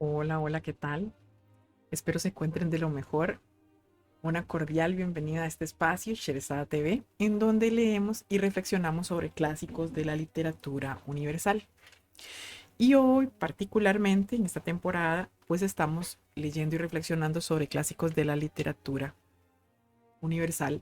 Hola, hola, ¿qué tal? Espero se encuentren de lo mejor. Una cordial bienvenida a este espacio, Sherezada TV, en donde leemos y reflexionamos sobre clásicos de la literatura universal. Y hoy, particularmente en esta temporada, pues estamos leyendo y reflexionando sobre clásicos de la literatura universal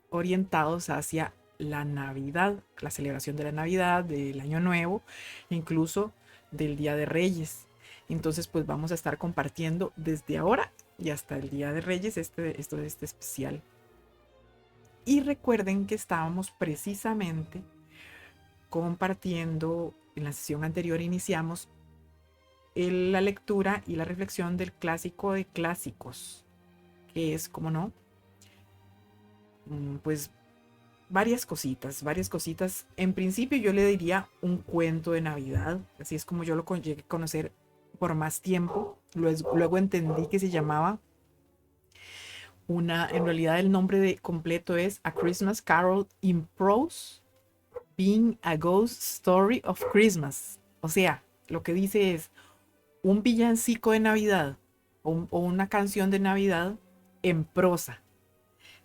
orientados hacia la Navidad, la celebración de la Navidad, del Año Nuevo, incluso del Día de Reyes. Entonces, pues vamos a estar compartiendo desde ahora y hasta el Día de Reyes este especial. Y recuerden que estábamos precisamente compartiendo, en la sesión anterior iniciamos la lectura y la reflexión del clásico de clásicos, que es, como no, pues varias cositas, varias cositas. En principio yo le diría un cuento de Navidad, así es como yo lo llegué a conocer por más tiempo. Luego entendí que se llamaba en realidad el nombre completo es A Christmas Carol in Prose, Being a Ghost Story of Christmas. O sea, lo que dice es un villancico de Navidad o una canción de Navidad en prosa,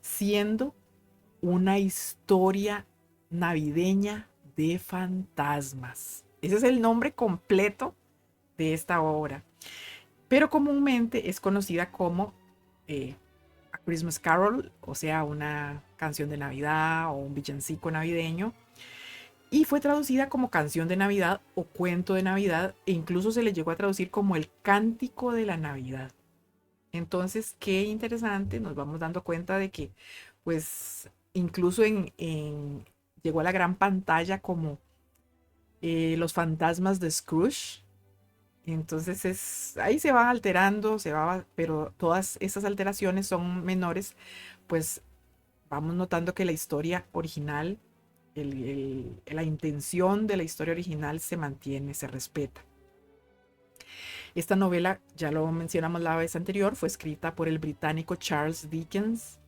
siendo una historia navideña de fantasmas. Ese es el nombre completo de esta obra, pero comúnmente es conocida como eh, A Christmas Carol, o sea, una canción de Navidad o un villancico navideño, y fue traducida como canción de Navidad o cuento de Navidad, e incluso se le llegó a traducir como el cántico de la Navidad. Entonces, qué interesante, nos vamos dando cuenta de que, pues, incluso llegó a la gran pantalla como los fantasmas de Scrooge. Entonces ahí se va alterando, pero todas esas alteraciones son menores, pues vamos notando que la historia original, la intención de la historia original se mantiene, se respeta. Esta novela, ya lo mencionamos la vez anterior, fue escrita por el británico Charles Dickens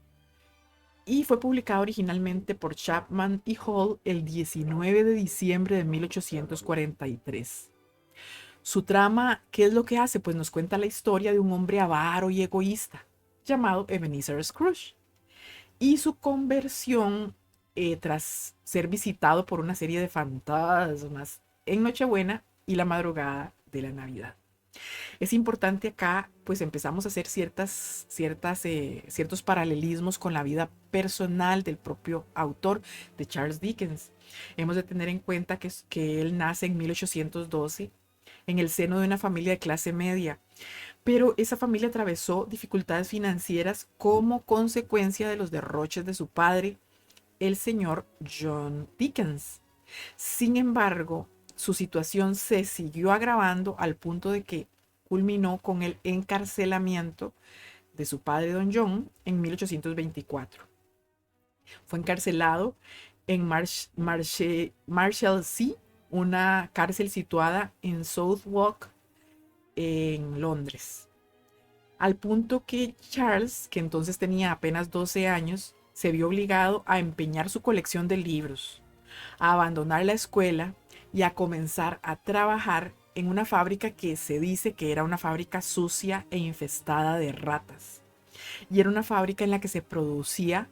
y fue publicada originalmente por Chapman y Hall el 19 de diciembre de 1843. Su trama, ¿qué es lo que hace? Pues nos cuenta la historia de un hombre avaro y egoísta llamado Ebenezer Scrooge y su conversión tras ser visitado por una serie de fantasmas en Nochebuena y la madrugada de la Navidad. Es importante acá, pues empezamos a hacer ciertos paralelismos con la vida personal del propio autor de Charles Dickens. Hemos de tener en cuenta que él nace en 1812 en el seno de una familia de clase media, pero esa familia atravesó dificultades financieras como consecuencia de los derroches de su padre, el señor John Dickens. Sin embargo, su situación se siguió agravando al punto de que culminó con el encarcelamiento de su padre Don John en 1824. Fue encarcelado en Marshalsea, una cárcel situada en Southwark, en Londres. Al punto que Charles, que entonces tenía apenas 12 años, se vio obligado a empeñar su colección de libros, a abandonar la escuela y a comenzar a trabajar en una fábrica que se dice que era una fábrica sucia e infestada de ratas. Y era una fábrica en la que se producía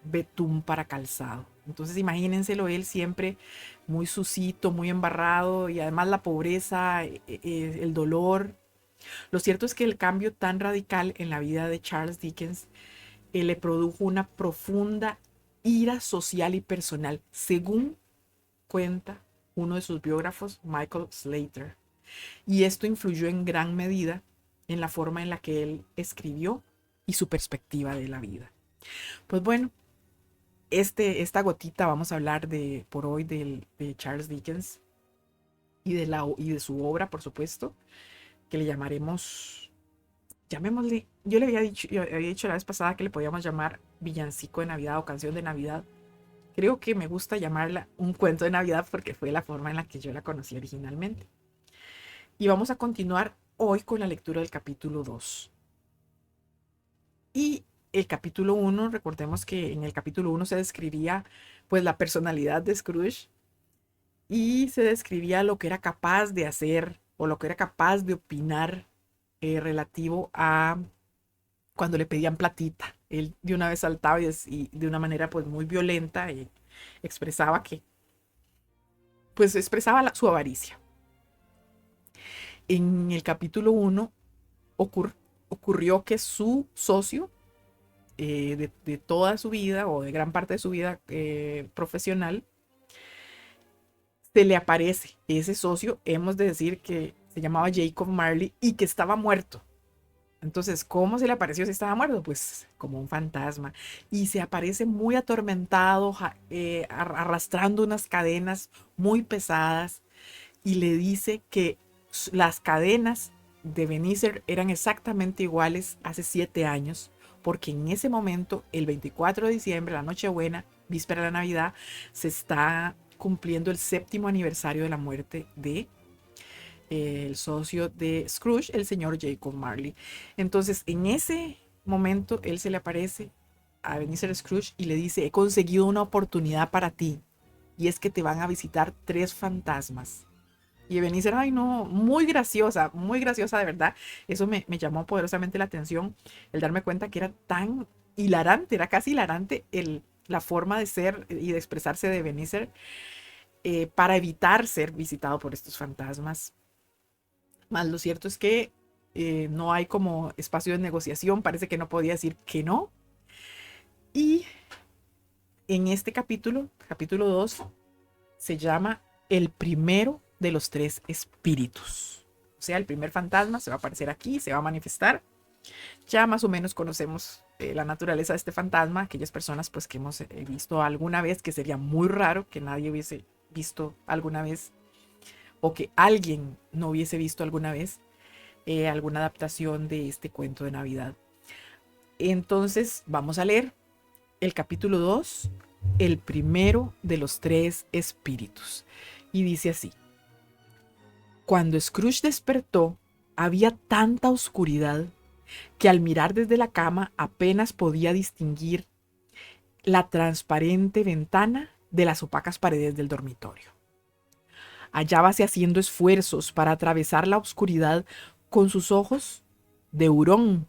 betún para calzado. Entonces imagínenselo él siempre muy sucito, muy embarrado y además la pobreza, el dolor. Lo cierto es que el cambio tan radical en la vida de Charles Dickens le produjo una profunda ira social y personal, según cuenta uno de sus biógrafos, Michael Slater. Y esto influyó en gran medida en la forma en la que él escribió y su perspectiva de la vida. Pues bueno, esta gotita vamos a hablar por hoy de Charles Dickens y de su obra, por supuesto, que le llamaremos, llamémosle, yo había dicho la vez pasada que le podíamos llamar villancico de Navidad o canción de Navidad. Creo que me gusta llamarla un cuento de Navidad porque fue la forma en la que yo la conocí originalmente. Y vamos a continuar hoy con la lectura del capítulo 2. Y el capítulo uno, recordemos que en el capítulo uno se describía pues la personalidad de Scrooge y se describía lo que era capaz de hacer o lo que era capaz de opinar relativo a cuando le pedían platita. Él de una vez saltaba y de una manera pues muy violenta y expresaba que, pues expresaba su avaricia. En el capítulo 1 ocurrió que su socio de toda su vida o de gran parte de su vida profesional, se le aparece ese socio, hemos de decir que se llamaba Jacob Marley y que estaba muerto. Entonces, ¿cómo se le apareció si estaba muerto? Pues como un fantasma. Y se aparece muy atormentado, arrastrando unas cadenas muy pesadas y le dice que las cadenas de Ebenezer eran exactamente iguales hace 7 años, porque en ese momento, el 24 de diciembre, la Nochebuena, víspera de la Navidad, se está cumpliendo el 7º aniversario de la muerte de el socio de Scrooge, el señor Jacob Marley. Entonces, en ese momento, él se le aparece a Ebenezer Scrooge y le dice: he conseguido una oportunidad para ti, y es que te van a visitar 3 fantasmas. Y Ebenezer, ay no, muy graciosa de verdad. Eso me llamó poderosamente la atención, el darme cuenta que era tan hilarante, era casi hilarante la forma de ser y de expresarse de Ebenezer para evitar ser visitado por estos fantasmas. Más lo cierto es que no hay como espacio de negociación, parece que no podía decir que no. Y en este capítulo, capítulo 2, se llama El primero de los 3 espíritus. O sea, el primer fantasma se va a aparecer aquí, se va a manifestar. Ya más o menos conocemos la naturaleza de este fantasma, aquellas personas pues que hemos visto alguna vez, que sería muy raro que nadie hubiese visto alguna vez o que alguien no hubiese visto alguna vez alguna adaptación de este cuento de Navidad. Entonces vamos a leer el capítulo 2, el primero de los 3 espíritus. Y dice así: cuando Scrooge despertó, había tanta oscuridad que al mirar desde la cama apenas podía distinguir la transparente ventana de las opacas paredes del dormitorio. Hallábase haciendo esfuerzos para atravesar la oscuridad con sus ojos de hurón,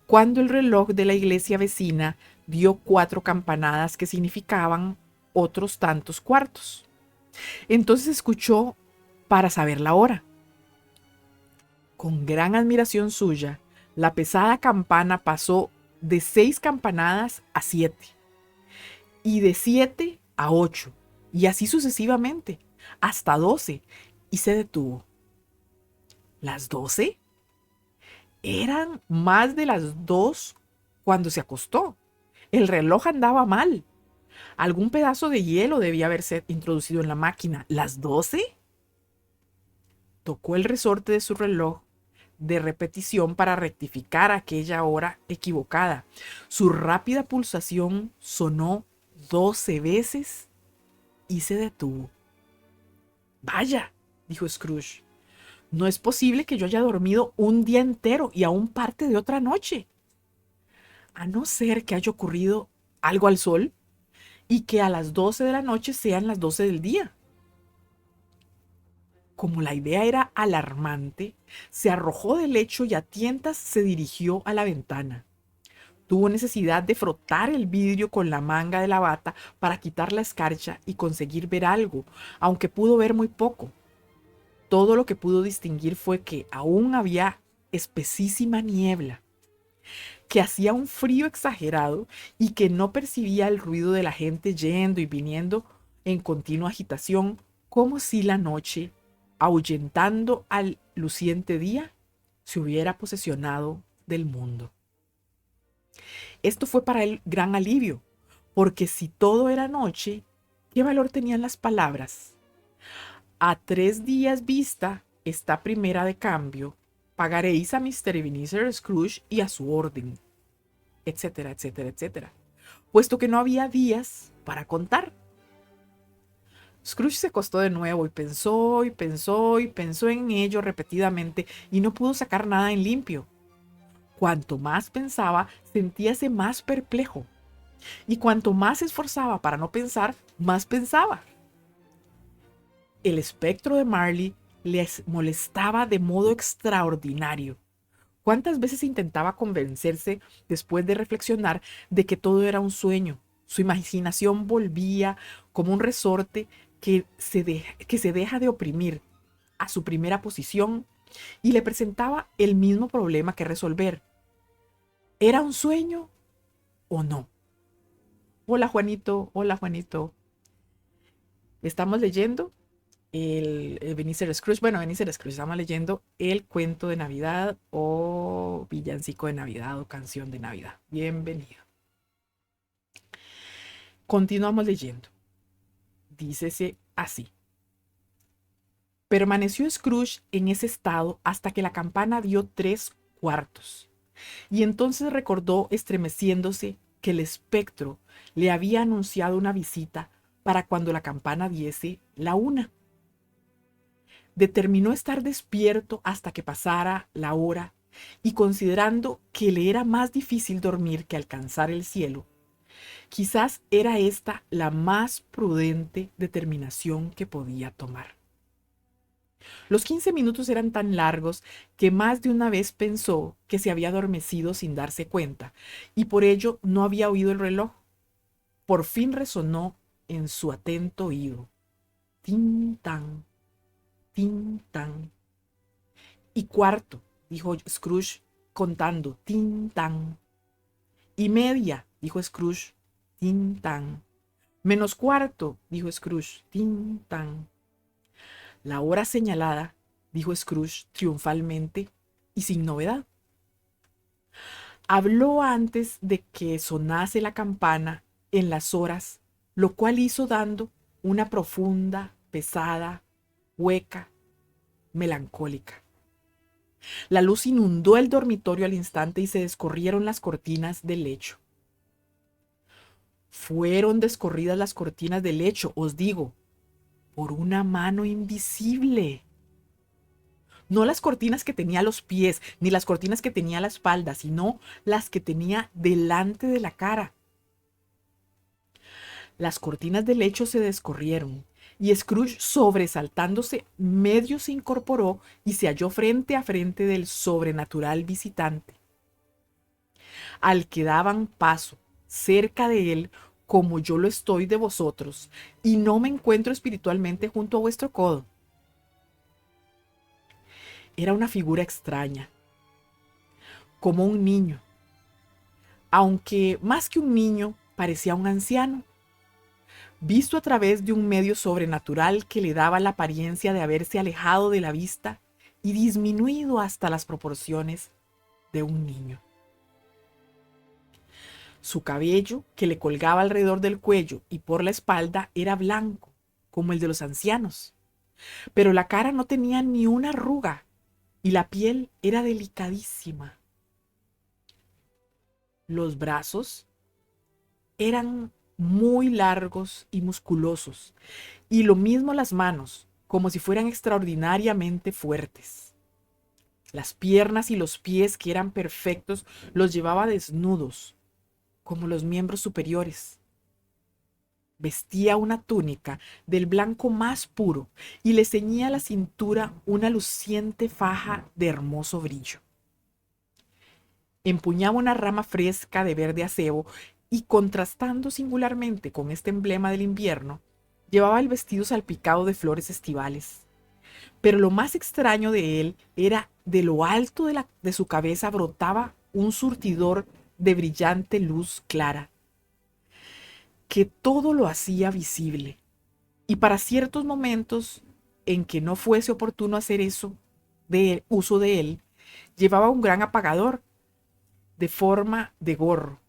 cuando el reloj de la iglesia vecina dio 4 campanadas que significaban otros tantos cuartos. Entonces escuchó para saber la hora. Con gran admiración suya, la pesada campana pasó de 6 campanadas a 7, y de 7 a 8, y así sucesivamente, hasta 12, y se detuvo. ¿Las 12? Eran más de las 2 cuando se acostó. El reloj andaba mal. Algún pedazo de hielo debía haberse introducido en la máquina. ¿Las 12? Tocó el resorte de su reloj de repetición para rectificar aquella hora equivocada. Su rápida pulsación sonó 12 veces y se detuvo. Vaya, dijo Scrooge, no es posible que yo haya dormido un día entero y aún parte de otra noche. A no ser que haya ocurrido algo al sol y que a las 12 de la noche sean las 12 del día. Como la idea era alarmante, se arrojó del lecho y a tientas se dirigió a la ventana. Tuvo necesidad de frotar el vidrio con la manga de la bata para quitar la escarcha y conseguir ver algo, aunque pudo ver muy poco. Todo lo que pudo distinguir fue que aún había espesísima niebla, que hacía un frío exagerado y que no percibía el ruido de la gente yendo y viniendo en continua agitación, como si la noche, ahuyentando al luciente día, se hubiera posesionado del mundo. Esto fue para él gran alivio, porque si todo era noche, ¿qué valor tenían las palabras? A 3 días vista esta primera de cambio, pagaréis a Mr. Ebenezer Scrooge y a su orden, etcétera, etcétera, etcétera, puesto que no había días para contar. Scrooge se acostó de nuevo y pensó y pensó y pensó en ello repetidamente y no pudo sacar nada en limpio. Cuanto más pensaba, sentíase más perplejo. Y cuanto más se esforzaba para no pensar, más pensaba. El espectro de Marley les molestaba de modo extraordinario. ¿Cuántas veces intentaba convencerse, después de reflexionar, de que todo era un sueño? Su imaginación volvía como un resorte que se deja de oprimir a su primera posición y le presentaba el mismo problema que resolver. ¿Era un sueño o no? Hola Juanito, hola Juanito. Estamos leyendo el Ebenezer Scrooge. Bueno, Ebenezer Scrooge, estamos leyendo el cuento de Navidad o villancico de Navidad o canción de Navidad. Bienvenido. Continuamos leyendo. Dícese así. Permaneció Scrooge en ese estado hasta que la campana dio 3 cuartos, y entonces recordó, estremeciéndose, que el espectro le había anunciado una visita para cuando la campana diese la 1. Determinó estar despierto hasta que pasara la hora, y considerando que le era más difícil dormir que alcanzar el cielo, quizás era esta la más prudente determinación que podía tomar. Los 15 minutos eran tan largos que más de una vez pensó que se había adormecido sin darse cuenta, y por ello no había oído el reloj. Por fin resonó en su atento oído. Tin tan, tin tan. Y cuarto, dijo Scrooge contando. Tin tan. Y media, dijo Scrooge. Tin tan. Menos cuarto, dijo Scrooge. Tin tan. La hora señalada, dijo Scrooge triunfalmente y sin novedad. Habló antes de que sonase la campana en las horas, lo cual hizo dando una profunda, pesada, hueca, melancólica. La luz inundó el dormitorio al instante y se descorrieron las cortinas del lecho. Fueron descorridas las cortinas del lecho, os digo, por una mano invisible. No las cortinas que tenía a los pies, ni las cortinas que tenía a la espalda, sino las que tenía delante de la cara. Las cortinas del lecho se descorrieron, y Scrooge, sobresaltándose, medio se incorporó y se halló frente a frente del sobrenatural visitante, al que daban paso cerca de él, como yo lo estoy de vosotros, y no me encuentro espiritualmente junto a vuestro codo. Era una figura extraña, como un niño, aunque más que un niño parecía un anciano, visto a través de un medio sobrenatural que le daba la apariencia de haberse alejado de la vista y disminuido hasta las proporciones de un niño. Su cabello, que le colgaba alrededor del cuello y por la espalda, era blanco, como el de los ancianos, pero la cara no tenía ni una arruga y la piel era delicadísima. Los brazos eran muy largos y musculosos, y lo mismo las manos, como si fueran extraordinariamente fuertes. Las piernas y los pies, que eran perfectos, los llevaba desnudos, como los miembros superiores. Vestía una túnica del blanco más puro y le ceñía a la cintura una luciente faja de hermoso brillo. Empuñaba una rama fresca de verde acebo y, contrastando singularmente con este emblema del invierno, llevaba el vestido salpicado de flores estivales. Pero lo más extraño de él era de lo alto de su cabeza brotaba un surtidor de brillante luz clara, que todo lo hacía visible. Y para ciertos momentos en que no fuese oportuno hacer uso de él, llevaba un gran apagador de forma de gorro,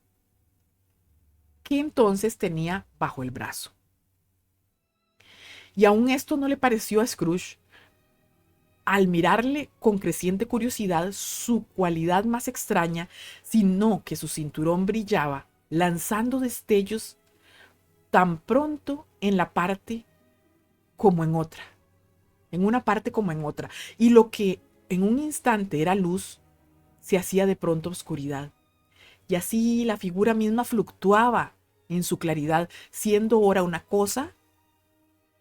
que entonces tenía bajo el brazo. Y aún esto no le pareció a Scrooge, al mirarle con creciente curiosidad, su cualidad más extraña, sino que su cinturón brillaba, lanzando destellos tan pronto en la parte como en otra, en una parte como en otra, y lo que en un instante era luz, se hacía de pronto oscuridad. Y así la figura misma fluctuaba en su claridad, siendo ora una cosa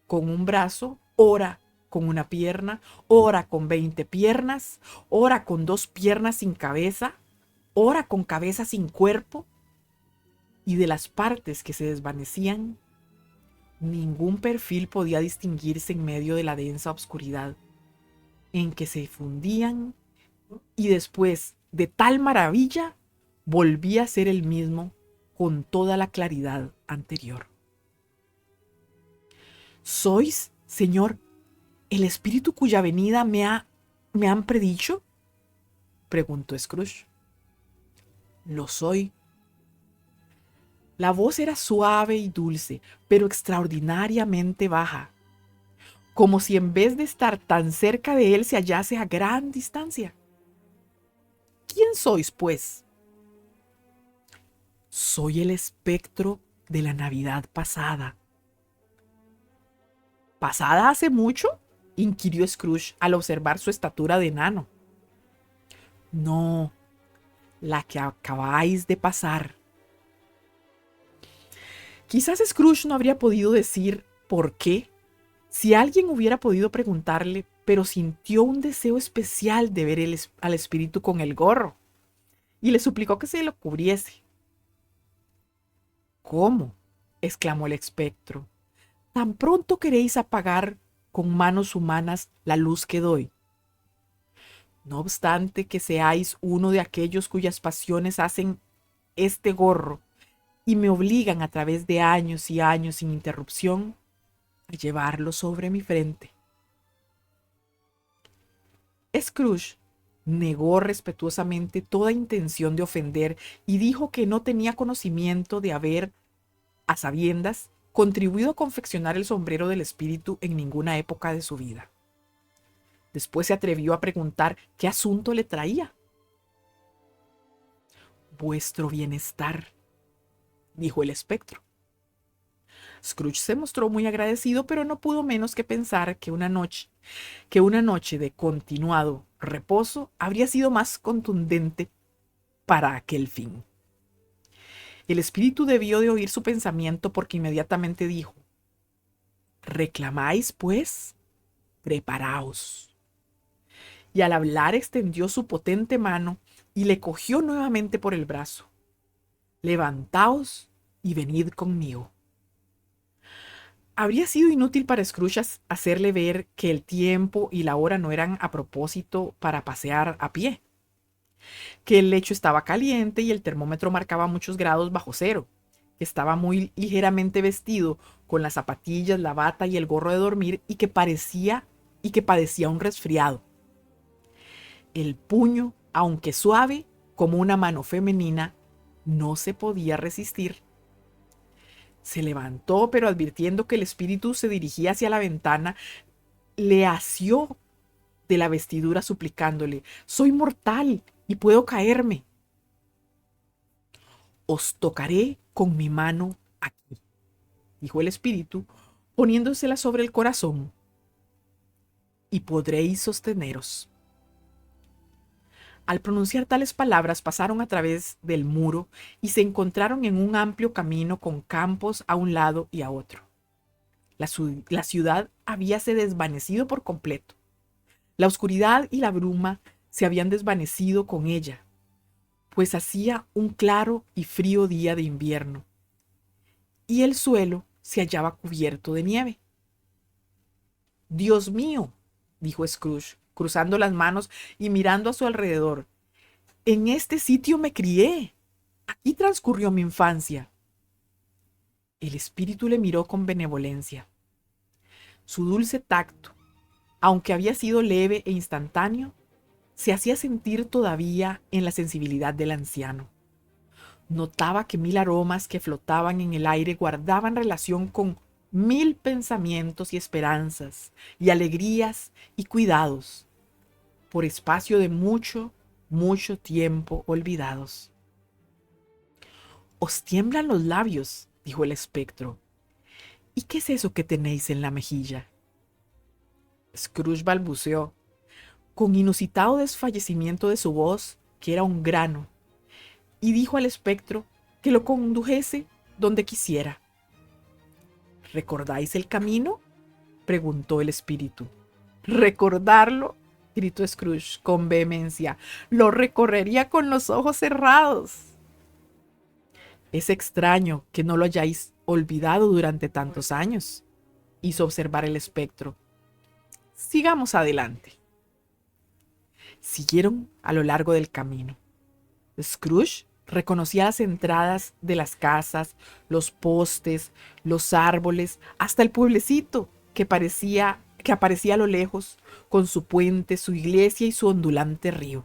con un brazo, ora con una pierna, ora con 20 piernas, ora con 2 piernas sin cabeza, ora con cabeza sin cuerpo, y de las partes que se desvanecían, ningún perfil podía distinguirse en medio de la densa oscuridad, en que se fundían, y después de tal maravilla, volvía a ser el mismo con toda la claridad anterior. ¿Sois, Señor, el espíritu cuya venida me han predicho? Preguntó Scrooge. Lo soy. La voz era suave y dulce, pero extraordinariamente baja, como si en vez de estar tan cerca de él se hallase a gran distancia. ¿Quién sois, pues? Soy el espectro de la Navidad pasada. ¿Pasada hace mucho?, inquirió Scrooge al observar su estatura de enano. No, la que acabáis de pasar. Quizás Scrooge no habría podido decir por qué si alguien hubiera podido preguntarle, pero sintió un deseo especial de ver al espíritu con el gorro y le suplicó que se lo cubriese. ¿Cómo?, exclamó el espectro. ¿Tan pronto queréis apagar con manos humanas la luz que doy? No obstante que seáis uno de aquellos cuyas pasiones hacen este gorro y me obligan a través de años y años sin interrupción a llevarlo sobre mi frente. Scrooge negó respetuosamente toda intención de ofender y dijo que no tenía conocimiento de haber, a sabiendas, contribuido a confeccionar el sombrero del espíritu en ninguna época de su vida. Después se atrevió a preguntar qué asunto le traía. Vuestro bienestar, dijo el espectro. Scrooge se mostró muy agradecido, pero no pudo menos que pensar que una noche de continuado reposo habría sido más contundente para aquel fin. El espíritu debió de oír su pensamiento porque inmediatamente dijo: «¿Reclamáis, pues? Preparaos». Y al hablar extendió su potente mano y le cogió nuevamente por el brazo. «Levantaos y venid conmigo». Habría sido inútil para Scrooge hacerle ver que el tiempo y la hora no eran a propósito para pasear a pie, que el lecho estaba caliente y el termómetro marcaba muchos grados bajo cero, que estaba muy ligeramente vestido con las zapatillas, la bata y el gorro de dormir y que padecía un resfriado. El puño, aunque suave como una mano femenina, no se podía resistir. Se levantó, pero advirtiendo que el espíritu se dirigía hacia la ventana, le asió de la vestidura suplicándole: «Soy mortal y puedo caerme». «Os tocaré con mi mano aquí», dijo el espíritu, poniéndosela sobre el corazón, «y podréis sosteneros». Al pronunciar tales palabras pasaron a través del muro y se encontraron en un amplio camino con campos a un lado y a otro. La ciudad habíase desvanecido por completo. La oscuridad y la bruma se habían desvanecido con ella, pues hacía un claro y frío día de invierno, y el suelo se hallaba cubierto de nieve. «Dios mío», dijo Scrooge, cruzando las manos y mirando a su alrededor, «en este sitio me crié. Aquí transcurrió mi infancia». El espíritu le miró con benevolencia. Su dulce tacto, aunque había sido leve e instantáneo, se hacía sentir todavía en la sensibilidad del anciano. Notaba que 1000 aromas que flotaban en el aire guardaban relación con 1000 pensamientos y esperanzas, y alegrías y cuidados, por espacio de mucho, mucho tiempo olvidados. «Os tiemblan los labios», dijo el espectro. «¿Y qué es eso que tenéis en la mejilla?». Scrooge balbuceó, con inusitado desfallecimiento de su voz, que era un grano, y dijo al espectro que lo condujese donde quisiera. «¿Recordáis el camino?», preguntó el espíritu. Recordarlo, gritó Scrooge con vehemencia, lo recorrería con los ojos cerrados. Es extraño que no lo hayáis olvidado durante tantos años, hizo observar el espectro. Sigamos adelante. Siguieron a lo largo del camino. Scrooge reconocía las entradas de las casas, los postes, los árboles, hasta el pueblecito que aparecía a lo lejos, con su puente, su iglesia y su ondulante río.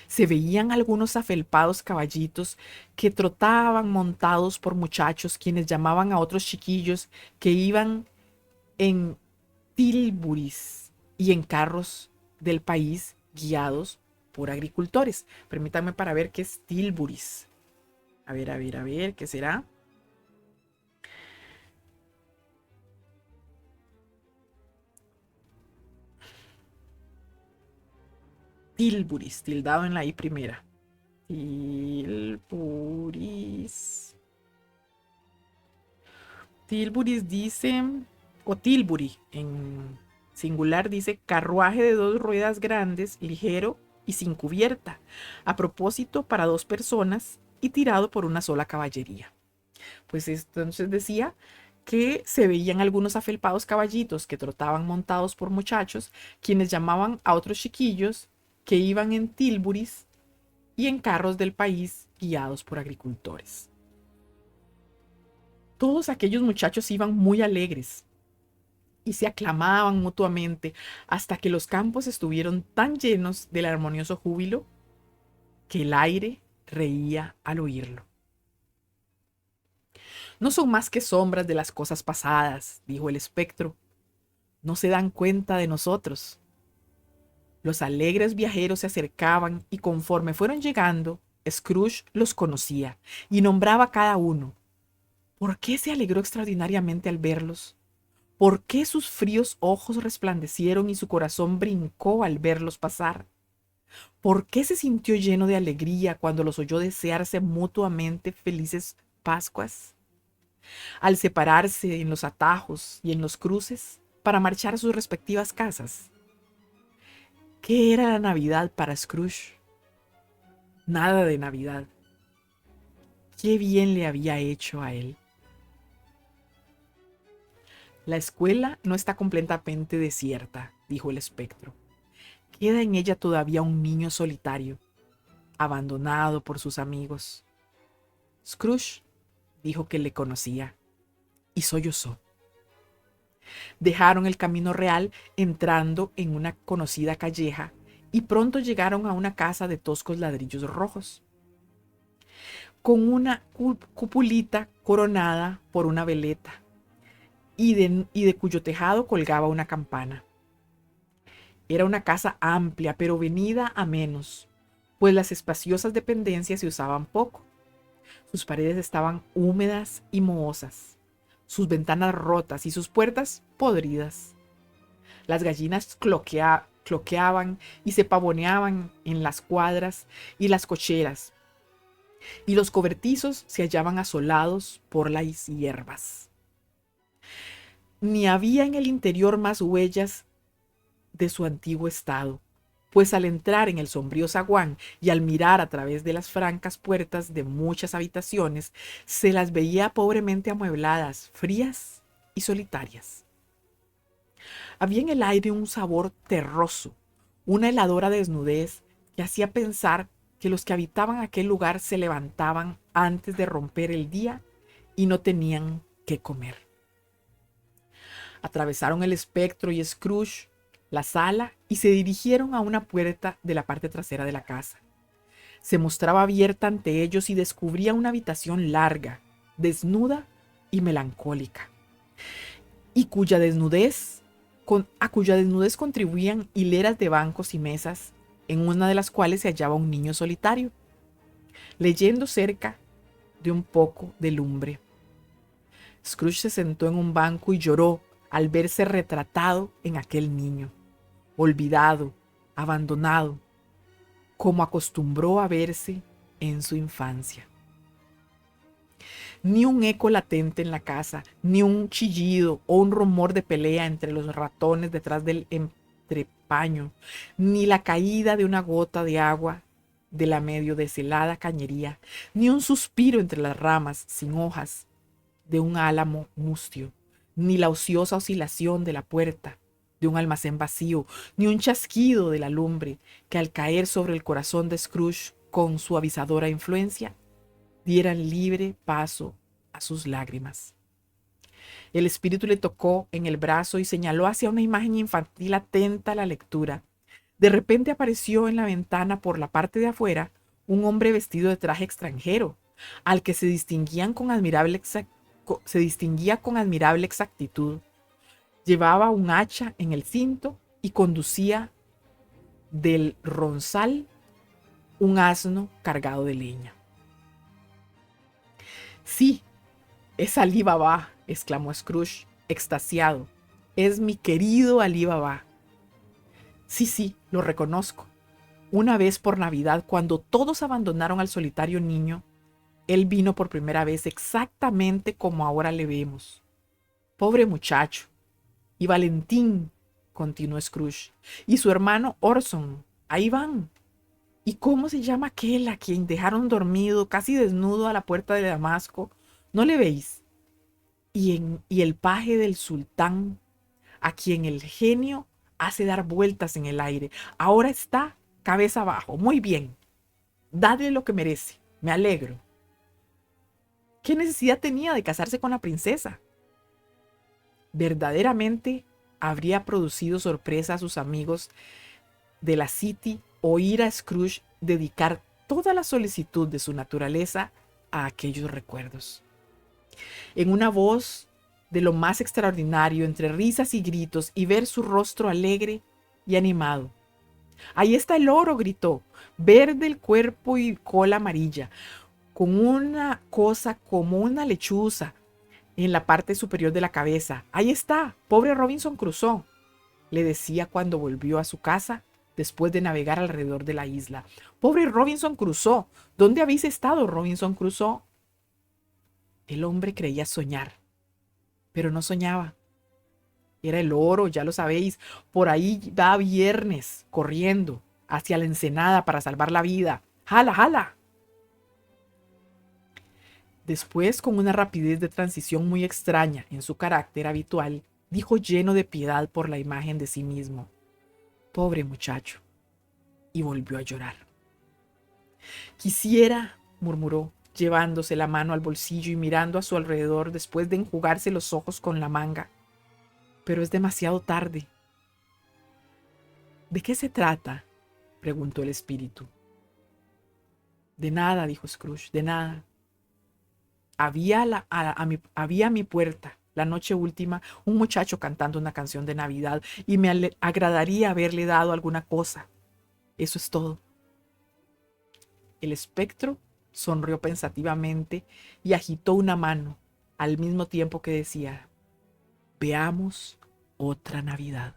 Se veían algunos afelpados caballitos que trotaban montados por muchachos quienes llamaban a otros chiquillos que iban en tilburis y en carros del país guiados por agricultores. Permítanme para ver qué es tilburis. A ver, ¿qué será? Tilburis, tildado en la I primera. Tilburis. Tilburis dice, o Tilbury en singular dice carruaje de 2 ruedas grandes, ligero y sin cubierta, a propósito para 2 personas y tirado por una sola caballería. Pues entonces decía que se veían algunos afelpados caballitos que trotaban montados por muchachos, quienes llamaban a otros chiquillos que iban en tilburis y en carros del país guiados por agricultores. Todos aquellos muchachos iban muy alegres y se aclamaban mutuamente hasta que los campos estuvieron tan llenos del armonioso júbilo que el aire reía al oírlo. No son más que sombras de las cosas pasadas, dijo el espectro. No se dan cuenta de nosotros. Los alegres viajeros se acercaban y conforme fueron llegando, Scrooge los conocía y nombraba a cada uno. ¿Por qué se alegró extraordinariamente al verlos? ¿Por qué sus fríos ojos resplandecieron y su corazón brincó al verlos pasar? ¿Por qué se sintió lleno de alegría cuando los oyó desearse mutuamente felices Pascuas? Al separarse en los atajos y en los cruces para marchar a sus respectivas casas. ¿Qué era la Navidad para Scrooge? Nada de Navidad. Qué bien le había hecho a él. La escuela no está completamente desierta, dijo el espectro. Queda en ella todavía un niño solitario, abandonado por sus amigos. Scrooge dijo que le conocía y sollozó. Dejaron el camino real entrando en una conocida calleja y pronto llegaron a una casa de toscos ladrillos rojos, con una cupulita coronada por una veleta y de cuyo tejado colgaba una campana. Era una casa amplia, pero venida a menos, pues las espaciosas dependencias se usaban poco. Sus paredes estaban húmedas y mohosas, sus ventanas rotas y sus puertas podridas. Las gallinas cloqueaban y se pavoneaban en las cuadras y las cocheras, y los cobertizos se hallaban asolados por las hierbas. Ni había en el interior más huellas de su antiguo estado, pues al entrar en el sombrío zaguán y al mirar a través de las francas puertas de muchas habitaciones, se las veía pobremente amuebladas, frías y solitarias. Había en el aire un sabor terroso, una heladora desnudez que hacía pensar que los que habitaban aquel lugar se levantaban antes de romper el día y no tenían qué comer. Atravesaron el espectro y Scrooge la sala y se dirigieron a una puerta de la parte trasera de la casa. Se mostraba abierta ante ellos y descubría una habitación larga, desnuda y melancólica, y a cuya desnudez contribuían hileras de bancos y mesas, en una de las cuales se hallaba un niño solitario, leyendo cerca de un poco de lumbre. Scrooge se sentó en un banco y lloró al verse retratado en aquel niño, olvidado, abandonado, como acostumbró a verse en su infancia. ni un eco latente en la casa, ni un chillido o un rumor de pelea entre los ratones detrás del entrepaño, ni la caída de una gota de agua de la medio deshelada cañería, ni un suspiro entre las ramas sin hojas de un álamo mustio, ni la ociosa oscilación de la puerta de un almacén vacío, ni un chasquido de la lumbre que al caer sobre el corazón de Scrooge con su avisadora influencia, dieran libre paso a sus lágrimas. El espíritu le tocó en el brazo y señaló hacia una imagen infantil atenta a la lectura. De repente apareció en la ventana por la parte de afuera un hombre vestido de traje extranjero, al que se distinguía con admirable exactitud. Llevaba un hacha en el cinto y conducía del ronzal un asno cargado de leña. Sí, es Ali Baba, exclamó Scrooge, extasiado. Es mi querido Ali Baba. Sí, lo reconozco. Una vez por Navidad, cuando todos abandonaron al solitario niño, él vino por primera vez exactamente como ahora le vemos. Pobre muchacho. Y Valentín, continuó Scrooge, y su hermano Orson, ahí van. ¿Y cómo se llama aquel a quien dejaron dormido, casi desnudo a la puerta de Damasco? ¿No le veis? Y el paje del sultán, a quien el genio hace dar vueltas en el aire. Ahora está cabeza abajo. Muy bien. Dadle lo que merece. Me alegro. ¿Qué necesidad tenía de casarse con la princesa? Verdaderamente habría producido sorpresa a sus amigos de la City oír a Scrooge dedicar toda la solicitud de su naturaleza a aquellos recuerdos. En una voz de lo más extraordinario, entre risas y gritos, y ver su rostro alegre y animado. Ahí está el oro, gritó, verde el cuerpo y cola amarilla, con una cosa como una lechuza en la parte superior de la cabeza. Ahí está, pobre Robinson Crusoe, le decía cuando volvió a su casa después de navegar alrededor de la isla. Pobre Robinson Crusoe, ¿dónde habéis estado, Robinson Crusoe? El hombre creía soñar, pero no soñaba. Era el oro, ya lo sabéis. Por ahí va Viernes, corriendo hacia la ensenada para salvar la vida. ¡Jala, jala! Después, con una rapidez de transición muy extraña en su carácter habitual, dijo lleno de piedad por la imagen de sí mismo: pobre muchacho. Y volvió a llorar. Quisiera, murmuró, llevándose la mano al bolsillo y mirando a su alrededor después de enjugarse los ojos con la manga. Pero es demasiado tarde. ¿De qué se trata?, preguntó el espíritu. De nada, dijo Scrooge, de nada. Había a mi puerta, la noche última, un muchacho cantando una canción de Navidad y me agradaría haberle dado alguna cosa. Eso es todo. El espectro sonrió pensativamente y agitó una mano, al mismo tiempo que decía: veamos otra Navidad.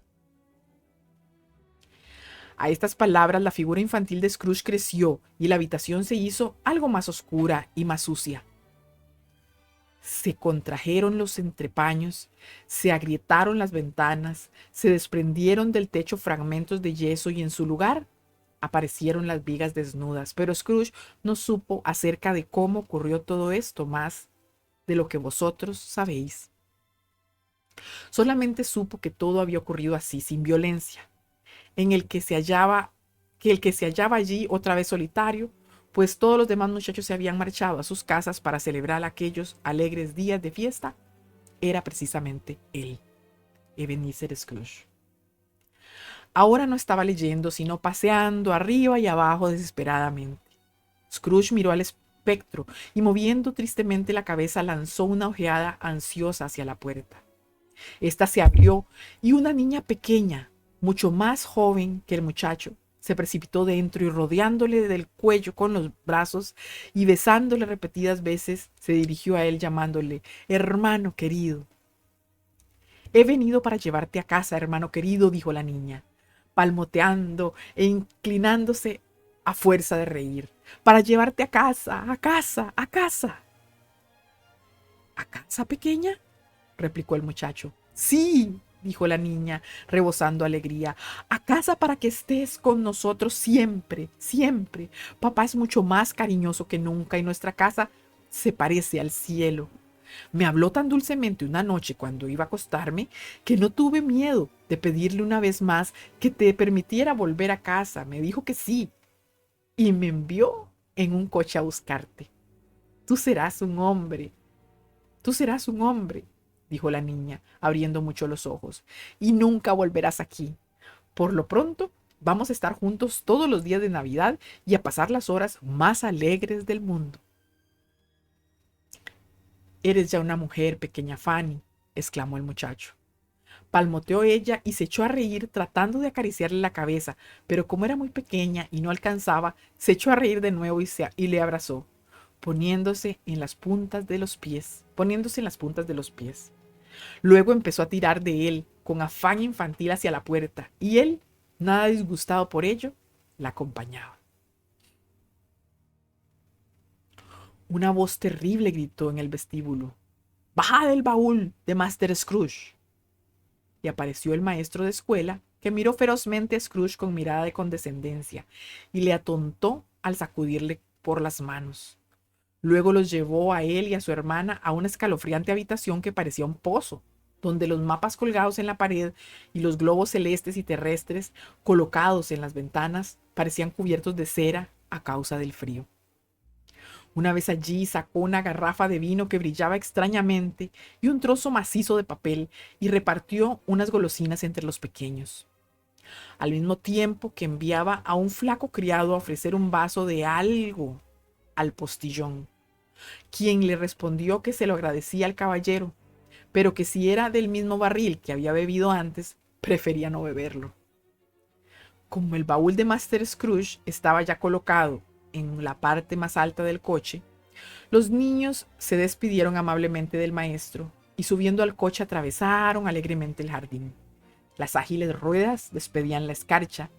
A estas palabras la figura infantil de Scrooge creció y la habitación se hizo algo más oscura y más sucia. Se contrajeron los entrepaños, se agrietaron las ventanas, se desprendieron del techo fragmentos de yeso y en su lugar aparecieron las vigas desnudas. Pero Scrooge no supo acerca de cómo ocurrió todo esto más de lo que vosotros sabéis. Solamente supo que todo había ocurrido así, sin violencia, en el que el que se hallaba allí otra vez solitario, pues todos los demás muchachos se habían marchado a sus casas para celebrar aquellos alegres días de fiesta, era precisamente él, Ebenezer Scrooge. Ahora no estaba leyendo, sino paseando arriba y abajo desesperadamente. Scrooge miró al espectro y, moviendo tristemente la cabeza, lanzó una ojeada ansiosa hacia la puerta. Esta se abrió y una niña pequeña, mucho más joven que el muchacho, se precipitó dentro y, rodeándole del cuello con los brazos y besándole repetidas veces, se dirigió a él llamándole: hermano querido. He venido para llevarte a casa, hermano querido, dijo la niña, palmoteando e inclinándose a fuerza de reír. Para llevarte a casa, a casa, a casa. ¿A casa pequeña?, replicó el muchacho. Sí, dijo la niña, rebosando alegría. A casa para que estés con nosotros siempre, siempre. Papá es mucho más cariñoso que nunca y nuestra casa se parece al cielo. Me habló tan dulcemente una noche cuando iba a acostarme que no tuve miedo de pedirle una vez más que te permitiera volver a casa. Me dijo que sí y me envió en un coche a buscarte. Tú serás un hombre, tú serás un hombre, dijo la niña, abriendo mucho los ojos, y nunca volverás aquí. Por lo pronto, vamos a estar juntos todos los días de Navidad y a pasar las horas más alegres del mundo. Eres ya una mujer, pequeña Fanny, exclamó el muchacho. Palmoteó ella y se echó a reír tratando de acariciarle la cabeza, pero como era muy pequeña y no alcanzaba, se echó a reír de nuevo y le abrazó, poniéndose en las puntas de los pies. Luego empezó a tirar de él con afán infantil hacia la puerta, y él, nada disgustado por ello, la acompañaba. Una voz terrible gritó en el vestíbulo: «¡Bajad el baúl de Master Scrooge!» Y apareció el maestro de escuela, que miró ferozmente a Scrooge con mirada de condescendencia y le atontó al sacudirle por las manos. Luego los llevó a él y a su hermana a una escalofriante habitación que parecía un pozo, donde los mapas colgados en la pared y los globos celestes y terrestres colocados en las ventanas parecían cubiertos de cera a causa del frío. Una vez allí sacó una garrafa de vino que brillaba extrañamente y un trozo macizo de papel y repartió unas golosinas entre los pequeños, al mismo tiempo que enviaba a un flaco criado a ofrecer un vaso de algo al postillón, quien le respondió que se lo agradecía al caballero, pero que si era del mismo barril que había bebido antes, prefería no beberlo. Como el baúl de Master Scrooge estaba ya colocado en la parte más alta del coche, los niños se despidieron amablemente del maestro y subiendo al coche atravesaron alegremente el jardín. Las ágiles ruedas despedían la escarcha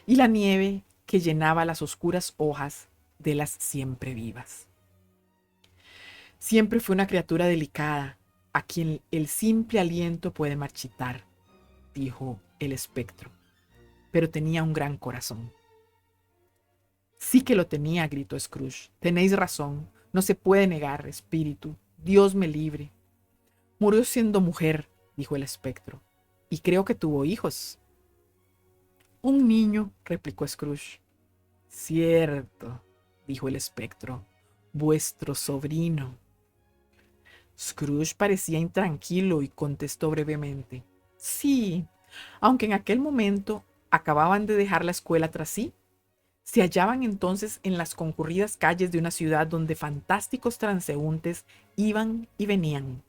y la nieve que llenaba las oscuras hojas de las siempre vivas. Siempre fue una criatura delicada, a quien el simple aliento puede marchitar, dijo el espectro, pero tenía un gran corazón. Sí que lo tenía, gritó Scrooge. Tenéis razón, no se puede negar, espíritu. Dios me libre. Murió siendo mujer, dijo el espectro, y creo que tuvo hijos. Un niño, replicó Scrooge. Cierto, dijo el espectro, vuestro sobrino. Scrooge parecía intranquilo y contestó brevemente: sí, aunque en aquel momento acababan de dejar la escuela tras sí. Se hallaban entonces en las concurridas calles de una ciudad donde fantásticos transeúntes iban y venían,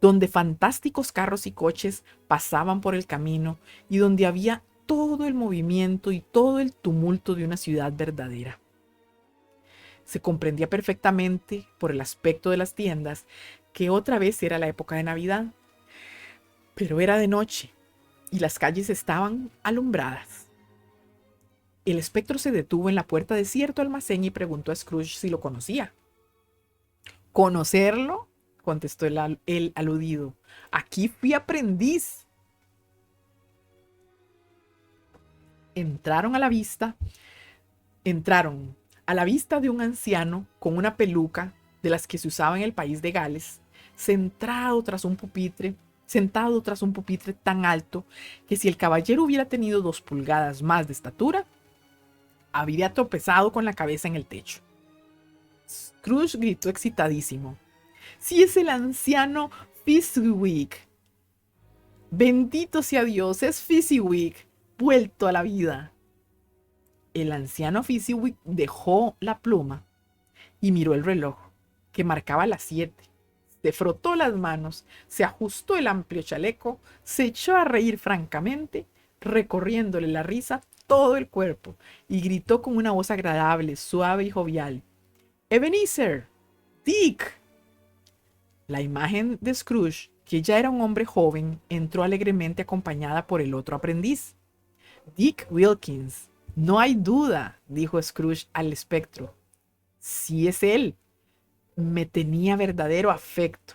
donde fantásticos carros y coches pasaban por el camino y donde había todo el movimiento y todo el tumulto de una ciudad verdadera. Se comprendía perfectamente, por el aspecto de las tiendas, que otra vez era la época de Navidad, pero era de noche y las calles estaban alumbradas. El espectro se detuvo en la puerta de cierto almacén y preguntó a Scrooge si lo conocía. ¿Conocerlo?, contestó el aludido. Aquí fui aprendiz. Entraron a la vista de un anciano con una peluca de las que se usaba en el país de Gales, sentado tras un pupitre tan alto que si el caballero hubiera tenido 2 pulgadas más de estatura, habría tropezado con la cabeza en el techo. Scrooge gritó excitadísimo: ¡sí es el anciano Fezziwig! ¡Bendito sea Dios! ¡Es Fezziwig vuelto a la vida! El anciano Fezziwig dejó la pluma y miró el reloj, que marcaba las 7. Se frotó las manos, se ajustó el amplio chaleco, se echó a reír francamente, recorriéndole la risa todo el cuerpo, y gritó con una voz agradable, suave y jovial: «Ebenezer, Dick». La imagen de Scrooge, que ya era un hombre joven, entró alegremente acompañada por el otro aprendiz, Dick Wilkins. «No hay duda», dijo Scrooge al espectro. «Sí es él. Me tenía verdadero afecto.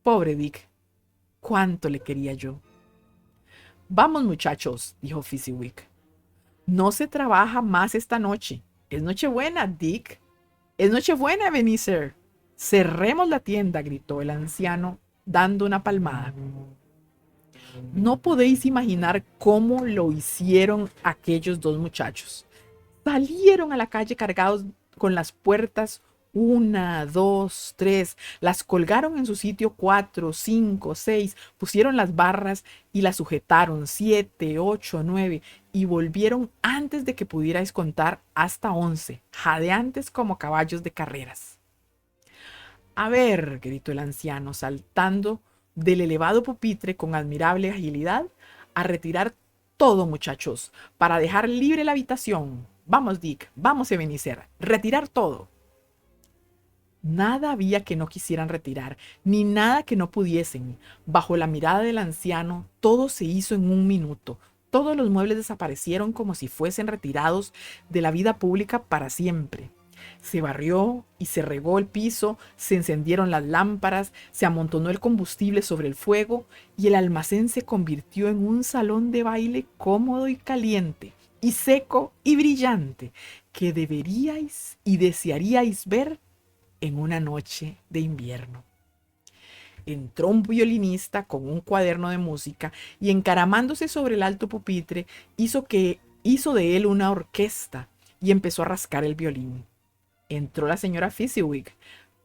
Pobre Dick, cuánto le quería yo. Vamos, muchachos, dijo Fezziwig. No se trabaja más esta noche. Es Nochebuena, Dick. Es Nochebuena, Ebenezer. Cerremos la tienda, gritó el anciano, dando una palmada. No podéis imaginar cómo lo hicieron aquellos dos muchachos. Salieron a la calle cargados con las puertas, una, dos, tres, las colgaron en su sitio, cuatro, cinco, seis, pusieron las barras y las sujetaron, siete, ocho, nueve, y volvieron antes de que pudierais contar hasta 11, jadeantes como caballos de carreras. A ver, gritó el anciano, saltando del elevado pupitre con admirable agilidad, a retirar todo, muchachos, para dejar libre la habitación. Vamos, Dick, vamos, Ebenezer, retirar todo. Nada había que no quisieran retirar, ni nada que no pudiesen. Bajo la mirada del anciano, todo se hizo en un minuto. Todos los muebles desaparecieron como si fuesen retirados de la vida pública para siempre. Se barrió y se regó el piso, se encendieron las lámparas, se amontonó el combustible sobre el fuego y el almacén se convirtió en un salón de baile cómodo y caliente, y seco y brillante, que deberíais y desearíais ver en una noche de invierno. Entró un violinista con un cuaderno de música y encaramándose sobre el alto pupitre hizo de él una orquesta y empezó a rascar el violín. Entró la señora Fezziwig,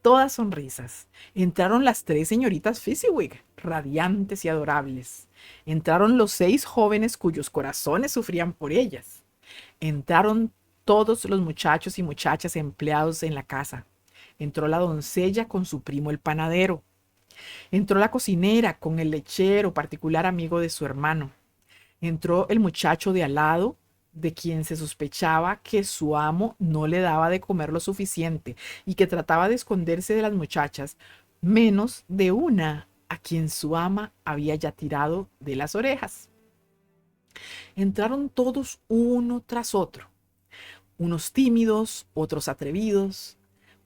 todas sonrisas. Entraron las tres señoritas Fezziwig, radiantes y adorables. Entraron los 6 jóvenes cuyos corazones sufrían por ellas. Entraron todos los muchachos y muchachas empleados en la casa. Entró la doncella con su primo el panadero. Entró la cocinera con el lechero, particular amigo de su hermano. Entró el muchacho de al lado, de quien se sospechaba que su amo no le daba de comer lo suficiente y que trataba de esconderse de las muchachas, menos de una a quien su ama había ya tirado de las orejas. Entraron todos uno tras otro, unos tímidos, otros atrevidos,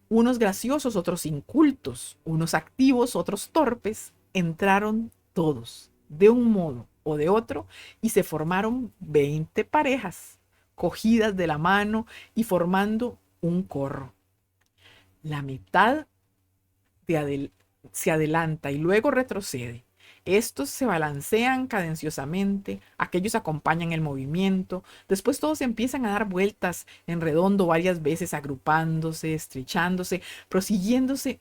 unos graciosos, otros incultos, unos activos, otros torpes. Entraron todos, de un modo o de otro, y se formaron 20 parejas, cogidas de la mano y formando un corro. La mitad se adelanta y luego retrocede. Estos se balancean cadenciosamente, aquellos acompañan el movimiento, después todos empiezan a dar vueltas en redondo varias veces, agrupándose, estrechándose, persiguiéndose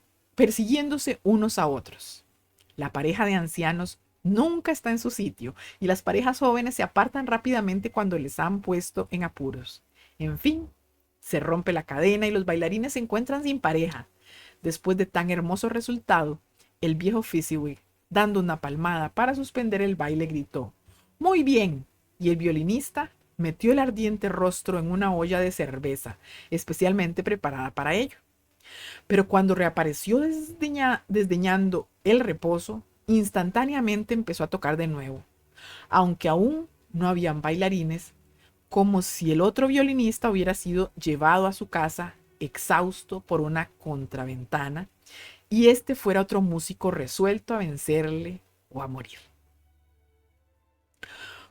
unos a otros. La pareja de ancianos nunca está en su sitio y las parejas jóvenes se apartan rápidamente cuando les han puesto en apuros. En fin, se rompe la cadena y los bailarines se encuentran sin pareja. Después de tan hermoso resultado, el viejo Fezziwig, dando una palmada para suspender el baile, gritó: «Muy bien», y el violinista metió el ardiente rostro en una olla de cerveza, especialmente preparada para ello. Pero cuando reapareció desdeñando el reposo, instantáneamente empezó a tocar de nuevo, aunque aún no habían bailarines, como si el otro violinista hubiera sido llevado a su casa exhausto por una contraventana y este fuera otro músico resuelto a vencerle o a morir.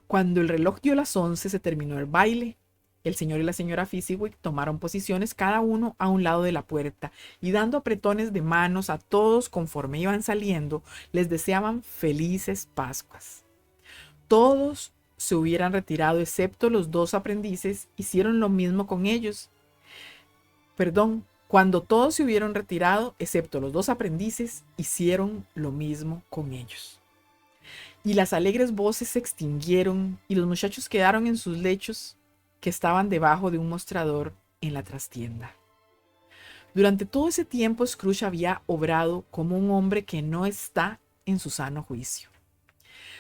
Cuando el reloj dio las 11 se terminó el baile. El señor y la señora Fezziwig tomaron posiciones cada uno a un lado de la puerta y dando apretones de manos a todos conforme iban saliendo, les deseaban felices Pascuas. Todos se hubieran retirado excepto los 2 aprendices, hicieron lo mismo con ellos. Cuando todos se hubieron retirado, excepto los 2 aprendices, hicieron lo mismo con ellos. Y las alegres voces se extinguieron y los muchachos quedaron en sus lechos que estaban debajo de un mostrador en la trastienda. Durante todo ese tiempo Scrooge había obrado como un hombre que no está en su sano juicio.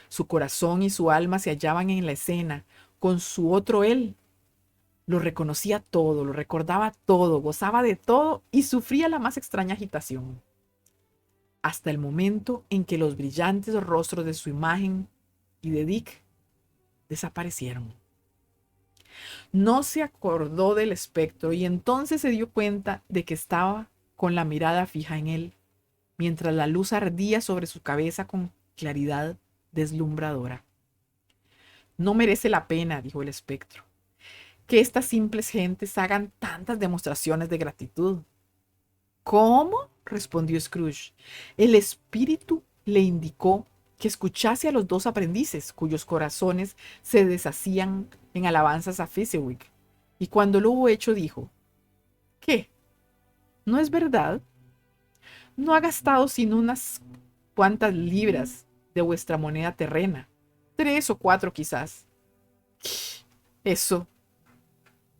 Su corazón y su alma se hallaban en la escena, con su otro él. Lo reconocía todo, lo recordaba todo, gozaba de todo y sufría la más extraña agitación. Hasta el momento en que los brillantes rostros de su imagen y de Dick desaparecieron. No se acordó del espectro y entonces se dio cuenta de que estaba con la mirada fija en él. mientras la luz ardía sobre su cabeza con claridad deslumbradora. No merece la pena, dijo el espectro, que estas simples gentes hagan tantas demostraciones de gratitud. ¿Cómo? Respondió Scrooge. El espíritu le indicó que escuchase a los dos aprendices, cuyos corazones se deshacían en alabanzas a Fezziwig, y cuando lo hubo hecho dijo: ¿Qué? ¿No es verdad? No ha gastado sino unas cuantas libras de vuestra moneda terrena, 3 o 4 quizás. Eso,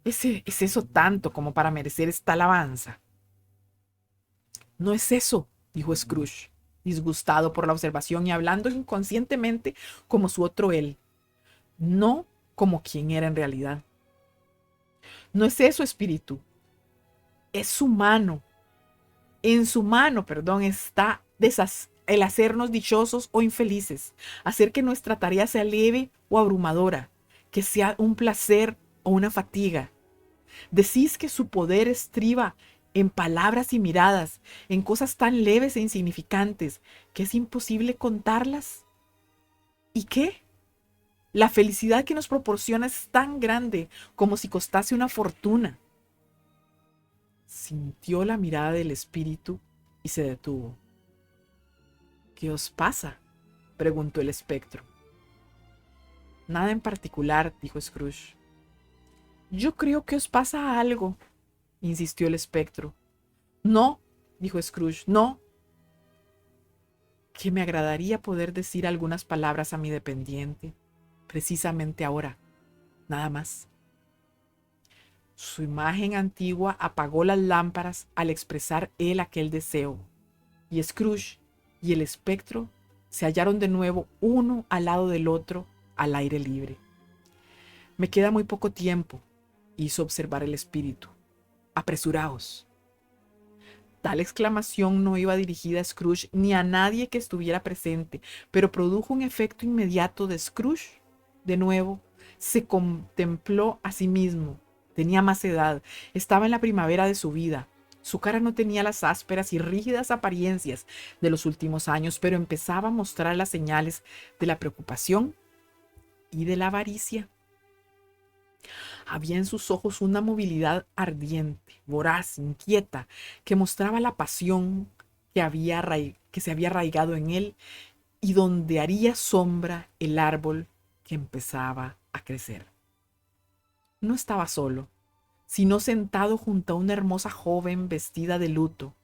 ¿es eso tanto como para merecer esta alabanza? No es eso, dijo Scrooge, disgustado por la observación y hablando inconscientemente como su otro él, no como quien era en realidad. No es eso, espíritu, es su mano. En su mano, perdón, está el hacernos dichosos o infelices, hacer que nuestra tarea sea leve o abrumadora, que sea un placer o una fatiga. Decís que su poder estriba en palabras y miradas, en cosas tan leves e insignificantes que es imposible contarlas. ¿Y qué? La felicidad que nos proporciona es tan grande como si costase una fortuna. Sintió la mirada del espíritu y se detuvo. ¿Qué os pasa?, preguntó el espectro. Nada en particular, dijo Scrooge. Yo creo que os pasa algo, insistió el espectro. No, dijo Scrooge, no. Que me agradaría poder decir algunas palabras a mi dependiente, precisamente ahora, nada más. Su imagen antigua apagó las lámparas al expresar él aquel deseo, y Scrooge y el espectro se hallaron de nuevo uno al lado del otro al aire libre. Me queda muy poco tiempo, hizo observar el espíritu. Apresuraos. Tal exclamación no iba dirigida a Scrooge ni a nadie que estuviera presente, pero produjo un efecto inmediato de Scrooge. De nuevo, se contempló a sí mismo. Tenía más edad, estaba en la primavera de su vida. Su cara no tenía las ásperas y rígidas apariencias de los últimos años, pero empezaba a mostrar las señales de la preocupación y de la avaricia. Había en sus ojos una movilidad ardiente, voraz, inquieta, que mostraba la pasión que se había arraigado en él y donde haría sombra el árbol que empezaba a crecer. No estaba solo, sino sentado junto a una hermosa joven vestida de luto,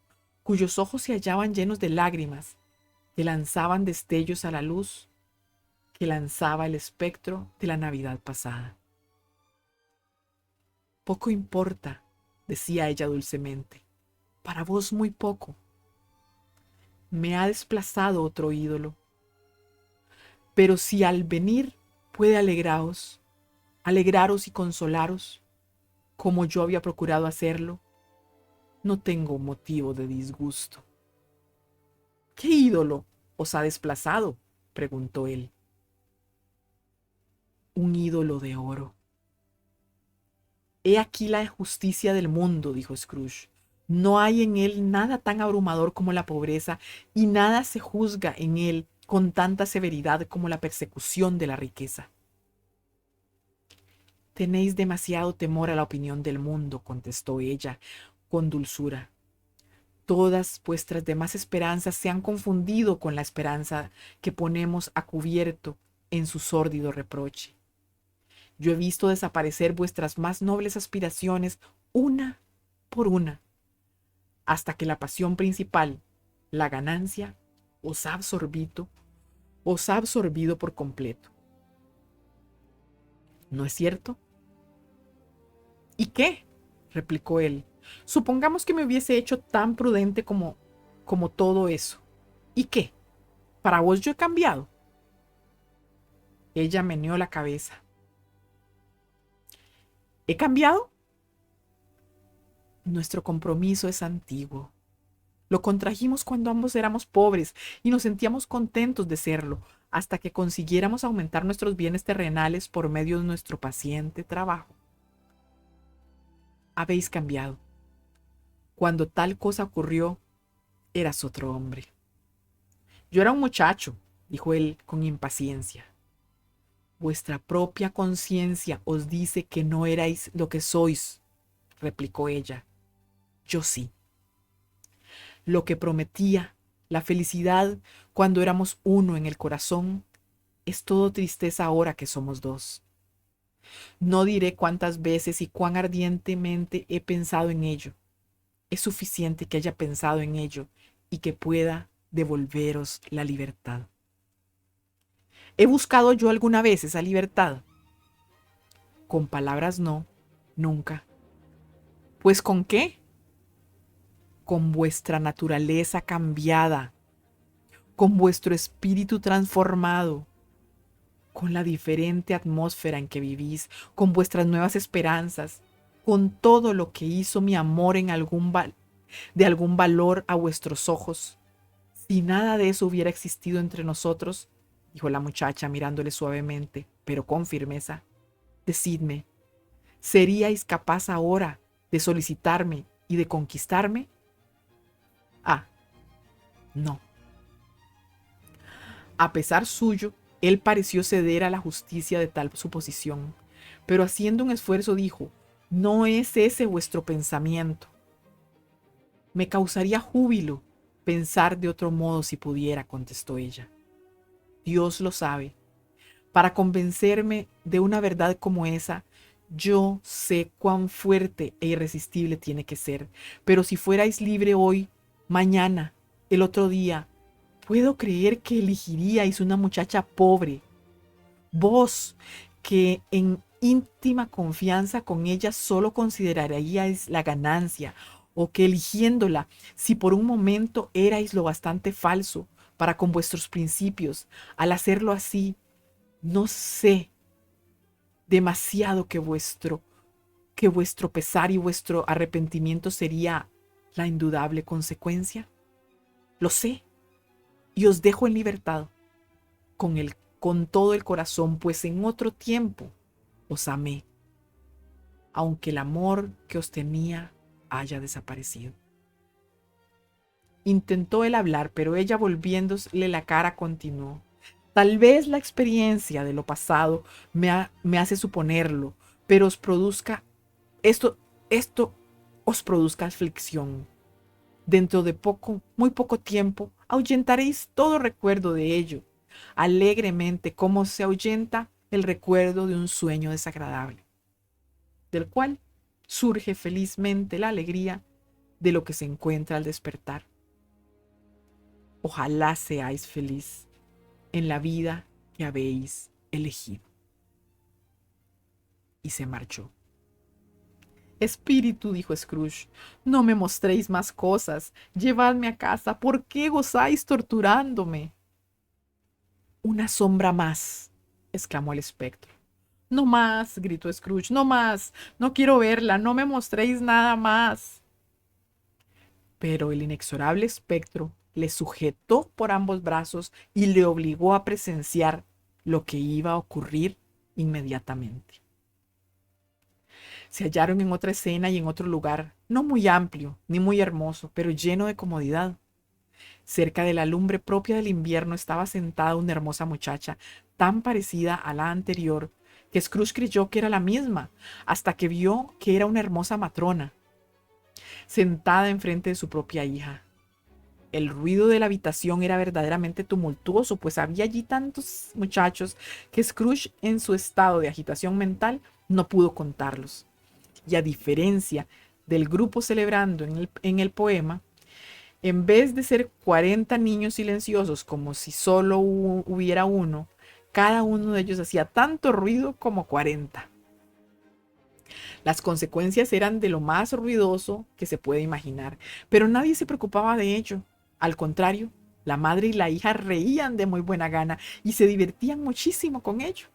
cuyos ojos se hallaban llenos de lágrimas, que lanzaban destellos a la luz que lanzaba el espectro de la Navidad pasada. Poco importa, decía ella dulcemente, para vos muy poco. Me ha desplazado otro ídolo. Pero si al venir puede alegraros y consolaros, como yo había procurado hacerlo, no tengo motivo de disgusto. ¿Qué ídolo os ha desplazado?, preguntó él. Un ídolo de oro. He aquí la justicia del mundo, dijo Scrooge. No hay en él nada tan abrumador como la pobreza, y nada se juzga en él con tanta severidad como la persecución de la riqueza. Tenéis demasiado temor a la opinión del mundo, contestó ella con dulzura. Todas vuestras demás esperanzas se han confundido con la esperanza que ponemos a cubierto en su sórdido reproche. Yo he visto desaparecer vuestras más nobles aspiraciones una por una, hasta que la pasión principal, la ganancia, os ha absorbido por completo. ¿No es cierto? ¿Y qué?, replicó él. Supongamos que me hubiese hecho tan prudente como todo eso. ¿Y qué? ¿Para vos yo he cambiado? Ella meneó la cabeza. ¿He cambiado? Nuestro compromiso es antiguo. Lo contrajimos cuando ambos éramos pobres y nos sentíamos contentos de serlo, hasta que consiguiéramos aumentar nuestros bienes terrenales por medio de nuestro paciente trabajo. Habéis cambiado. Cuando tal cosa ocurrió, eras otro hombre. Yo era un muchacho, dijo él con impaciencia. Vuestra propia conciencia os dice que no erais lo que sois, replicó ella. Yo sí. Lo que prometía, la felicidad cuando éramos uno en el corazón, es todo tristeza ahora que somos dos. No diré cuántas veces y cuán ardientemente he pensado en ello. Es suficiente que haya pensado en ello y que pueda devolveros la libertad. ¿He buscado yo alguna vez esa libertad? Con palabras no, nunca. ¿Pues con qué? Con vuestra naturaleza cambiada, con vuestro espíritu transformado, con la diferente atmósfera en que vivís, con vuestras nuevas esperanzas, con todo lo que hizo mi amor de algún valor a vuestros ojos. Si nada de eso hubiera existido entre nosotros, dijo la muchacha mirándole suavemente, pero con firmeza, decidme, ¿seríais capaz ahora de solicitarme y de conquistarme? Ah, no. A pesar suyo, él pareció ceder a la justicia de tal suposición, pero haciendo un esfuerzo dijo, no es ese vuestro pensamiento. Me causaría júbilo pensar de otro modo si pudiera, contestó ella. Dios lo sabe. Para convencerme de una verdad como esa, yo sé cuán fuerte e irresistible tiene que ser, pero si fuerais libre hoy, mañana, el otro día, puedo creer que elegiríais una muchacha pobre. Vos, que en íntima confianza con ella solo consideraríais la ganancia, o que eligiéndola, si por un momento erais lo bastante falso para con vuestros principios, al hacerlo así, no sé demasiado que vuestro pesar y vuestro arrepentimiento sería la indudable consecuencia. Lo sé, y os dejo en libertad, con todo el corazón, pues en otro tiempo os amé, aunque el amor que os tenía haya desaparecido. Intentó él hablar, pero ella volviéndole la cara continuó. Tal vez la experiencia de lo pasado me hace suponerlo, pero esto os produzca aflicción. Dentro de poco, muy poco tiempo, ahuyentaréis todo recuerdo de ello, alegremente como se ahuyenta el recuerdo de un sueño desagradable, del cual surge felizmente la alegría de lo que se encuentra al despertar. Ojalá seáis feliz en la vida que habéis elegido. Y se marchó. Espíritu, dijo Scrooge, no me mostréis más cosas. Llevadme a casa. ¿Por qué gozáis torturándome? Una sombra más, exclamó el espectro. No más, gritó Scrooge, no más. No quiero verla. No me mostréis nada más. Pero el inexorable espectro le sujetó por ambos brazos y le obligó a presenciar lo que iba a ocurrir inmediatamente. Se hallaron en otra escena y en otro lugar, no muy amplio ni muy hermoso, pero lleno de comodidad. Cerca de la lumbre propia del invierno estaba sentada una hermosa muchacha, tan parecida a la anterior, que Scrooge creyó que era la misma, hasta que vio que era una hermosa matrona, sentada enfrente de su propia hija. El ruido de la habitación era verdaderamente tumultuoso, pues había allí tantos muchachos que Scrooge, en su estado de agitación mental, no pudo contarlos. Y a diferencia del grupo celebrando en el poema, en vez de ser 40 niños silenciosos como si solo hubiera uno, cada uno de ellos hacía tanto ruido como 40. Las consecuencias eran de lo más ruidoso que se puede imaginar, pero nadie se preocupaba de ello. Al contrario, la madre y la hija reían de muy buena gana y se divertían muchísimo con ello.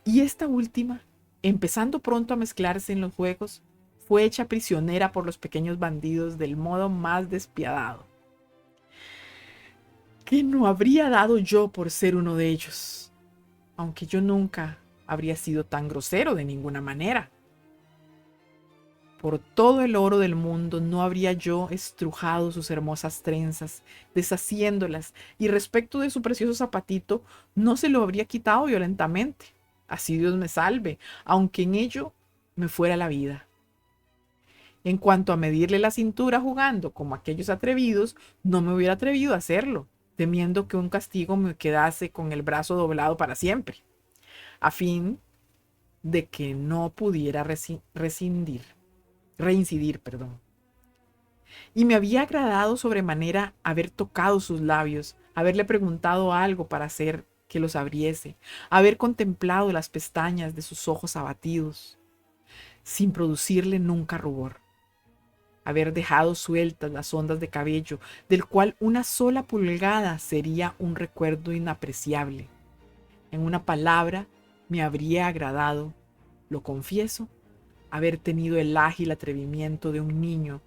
Y esta última, empezando pronto a mezclarse en los juegos, fue hecha prisionera por los pequeños bandidos del modo más despiadado. ¿Qué no habría dado yo por ser uno de ellos? Aunque yo nunca habría sido tan grosero de ninguna manera. Por todo el oro del mundo no habría yo estrujado sus hermosas trenzas, deshaciéndolas, y respecto de su precioso zapatito, no se lo habría quitado violentamente. Así Dios me salve, aunque en ello me fuera la vida. En cuanto a medirle la cintura jugando como aquellos atrevidos, no me hubiera atrevido a hacerlo, temiendo que un castigo me quedase con el brazo doblado para siempre, a fin de que no pudiera reincidir, perdón. Y me había agradado sobremanera haber tocado sus labios, haberle preguntado algo para hacer que los abriese, haber contemplado las pestañas de sus ojos abatidos, sin producirle nunca rubor, haber dejado sueltas las ondas de cabello, del cual una sola pulgada sería un recuerdo inapreciable. En una palabra, me habría agradado, lo confieso, haber tenido el ágil atrevimiento de un niño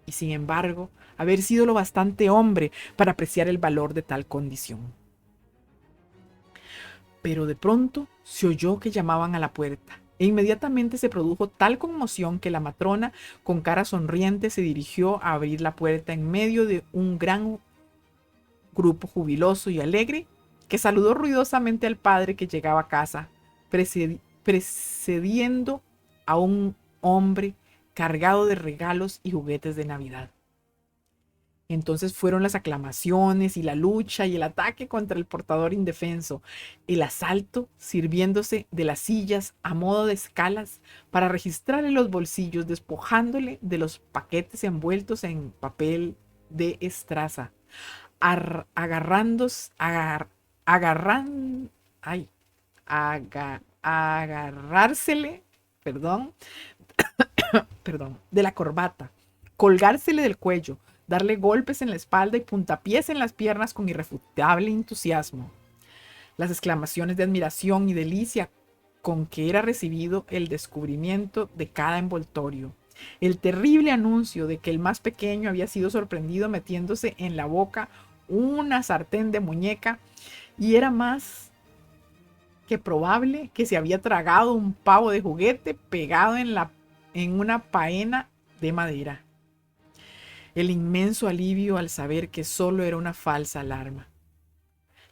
y, sin embargo, haber sido lo bastante hombre para apreciar el valor de tal condición. Pero de pronto se oyó que llamaban a la puerta, e inmediatamente se produjo tal conmoción que la matrona, con cara sonriente, se dirigió a abrir la puerta en medio de un gran grupo jubiloso y alegre, que saludó ruidosamente al padre que llegaba a casa, precediendo a un hombre cargado de regalos y juguetes de Navidad. Entonces fueron las aclamaciones y la lucha y el ataque contra el portador indefenso, el asalto sirviéndose de las sillas a modo de escalas para registrarle los bolsillos, despojándole de los paquetes envueltos en papel de estraza, agarran, ay, agarrársele, perdón, de la corbata, colgársele del cuello, darle golpes en la espalda y puntapiés en las piernas con irrefutable entusiasmo. Las exclamaciones de admiración y delicia con que era recibido el descubrimiento de cada envoltorio, el terrible anuncio de que el más pequeño había sido sorprendido metiéndose en la boca una sartén de muñeca y era más que probable que se había tragado un pavo de juguete pegado en una paena de madera. El inmenso alivio al saber que solo era una falsa alarma.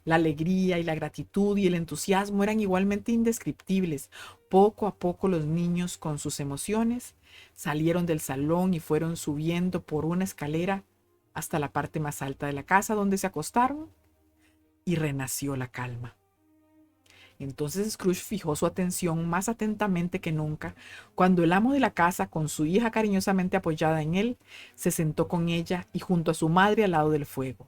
La alegría y la gratitud y el entusiasmo eran igualmente indescriptibles. Poco a poco los niños, con sus emociones, salieron del salón y fueron subiendo por una escalera hasta la parte más alta de la casa, donde se acostaron y renació la calma. Entonces Scrooge fijó su atención más atentamente que nunca cuando el amo de la casa, con su hija cariñosamente apoyada en él, se sentó con ella y junto a su madre al lado del fuego.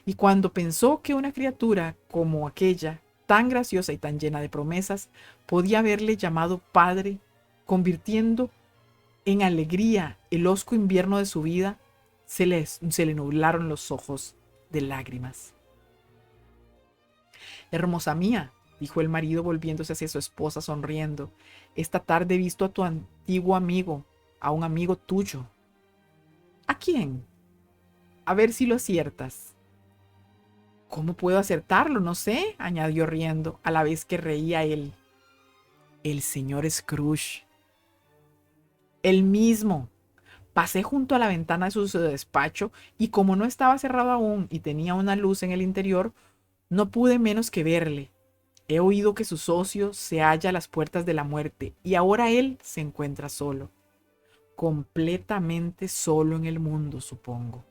Y cuando pensó que una criatura como aquella, tan graciosa y tan llena de promesas, podía haberle llamado padre, convirtiendo en alegría el hosco invierno de su vida, se le nublaron los ojos de lágrimas. Hermosa mía, dijo el marido volviéndose hacia su esposa sonriendo, esta tarde he visto a tu antiguo amigo, a un amigo tuyo. ¿A quién? A ver si lo aciertas. ¿Cómo puedo acertarlo? No sé, añadió riendo, a la vez que reía él. El señor Scrooge. El mismo. Pasé junto a la ventana de su despacho y como no estaba cerrado aún y tenía una luz en el interior, no pude menos que verle. He oído que su socio se halla a las puertas de la muerte y ahora él se encuentra solo. Completamente solo en el mundo, supongo.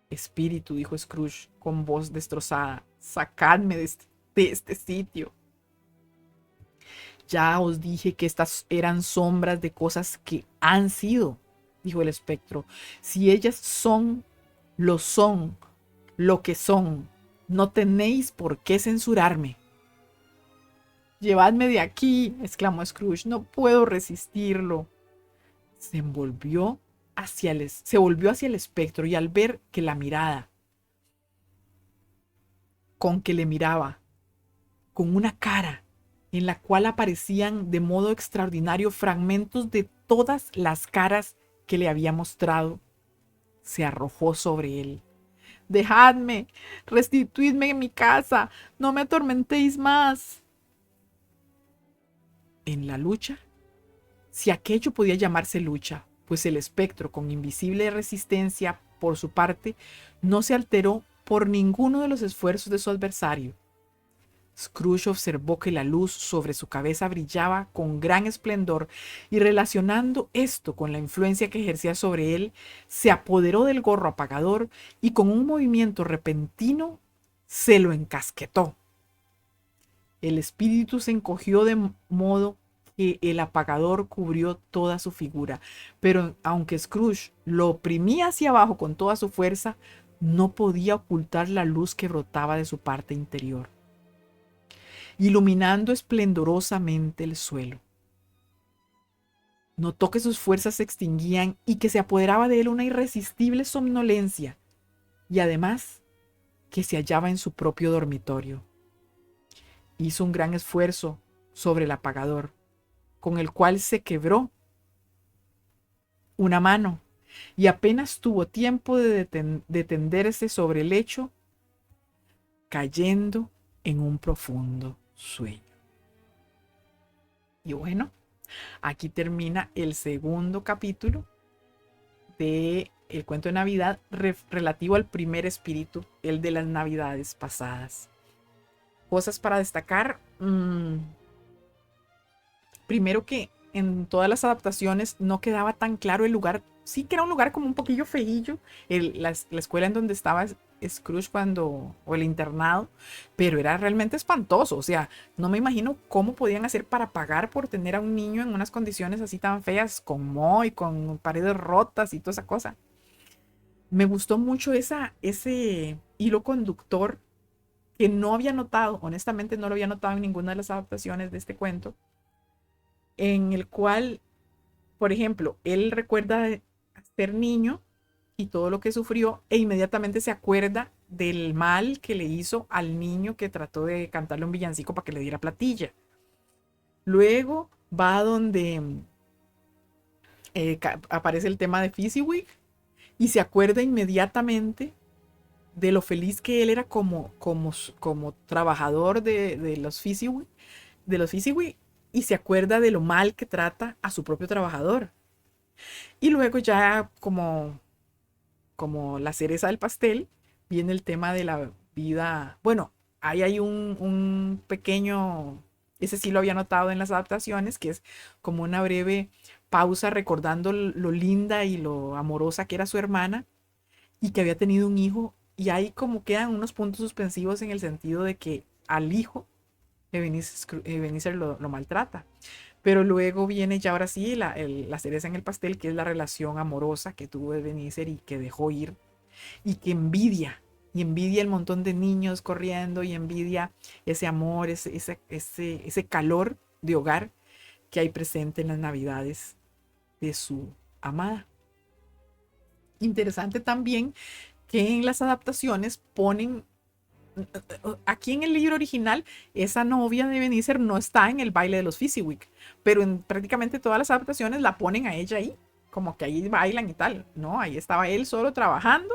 Espíritu, dijo Scrooge con voz destrozada, sacadme de este sitio. Ya os dije que estas eran sombras de cosas que han sido, dijo el espectro. Si ellas son, lo que son, no tenéis por qué censurarme. Llevadme de aquí, exclamó Scrooge, no puedo resistirlo. Se volvió hacia el espectro y al ver que la mirada con que le miraba, con una cara en la cual aparecían de modo extraordinario fragmentos de todas las caras que le había mostrado, se arrojó sobre él. Dejadme, restituidme en mi casa, no me atormentéis más. En la lucha, si aquello podía llamarse lucha, pues el espectro, con invisible resistencia por su parte, no se alteró por ninguno de los esfuerzos de su adversario. Scrooge observó que la luz sobre su cabeza brillaba con gran esplendor y, relacionando esto con la influencia que ejercía sobre él, se apoderó del gorro apagador y, con un movimiento repentino, se lo encasquetó. El espíritu se encogió de modo que el apagador cubrió toda su figura, pero aunque Scrooge lo oprimía hacia abajo con toda su fuerza, no podía ocultar la luz que brotaba de su parte interior, iluminando esplendorosamente el suelo. Notó que sus fuerzas se extinguían y que se apoderaba de él una irresistible somnolencia, y además que se hallaba en su propio dormitorio. Hizo un gran esfuerzo sobre el apagador, con el cual se quebró una mano, y apenas tuvo tiempo de tenderse sobre el lecho, cayendo en un profundo sueño. Y bueno, aquí termina el segundo capítulo de el cuento de Navidad relativo al primer espíritu, el de las Navidades pasadas. Cosas para destacar. Primero, que en todas las adaptaciones no quedaba tan claro el lugar. Sí que era un lugar como un poquillo feillo, la escuela en donde estaba Scrooge o el internado, pero era realmente espantoso. O sea, no me imagino cómo podían hacer para pagar por tener a un niño en unas condiciones así tan feas, con moho y con paredes rotas y toda esa cosa. Me gustó mucho ese hilo conductor que no había notado, honestamente no lo había notado en ninguna de las adaptaciones de este cuento, en el cual, por ejemplo, él recuerda ser niño y todo lo que sufrió, e inmediatamente se acuerda del mal que le hizo al niño que trató de cantarle un villancico para que le diera platilla. Luego va donde aparece el tema de Fezziwig y se acuerda inmediatamente de lo feliz que él era como trabajador de los Fezziwig, y se acuerda de lo mal que trata a su propio trabajador. Y luego ya como la cereza del pastel, viene el tema de la vida. Bueno, ahí hay un pequeño, ese sí lo había notado en las adaptaciones, que es como una breve pausa recordando lo linda y lo amorosa que era su hermana y que había tenido un hijo. Y ahí como quedan unos puntos suspensivos en el sentido de que al hijo Ebenezer lo maltrata. Pero luego viene ya ahora sí la cereza en el pastel, que es la relación amorosa que tuvo Ebenezer y que dejó ir y que envidia el montón de niños corriendo y envidia ese amor, ese calor de hogar que hay presente en las Navidades de su amada. Interesante también que en las adaptaciones ponen, aquí en el libro original, esa novia de Ebenezer no está en el baile de los Fezziwig, pero en prácticamente todas las adaptaciones la ponen a ella ahí, como que ahí bailan y tal, ¿no? Ahí estaba él solo trabajando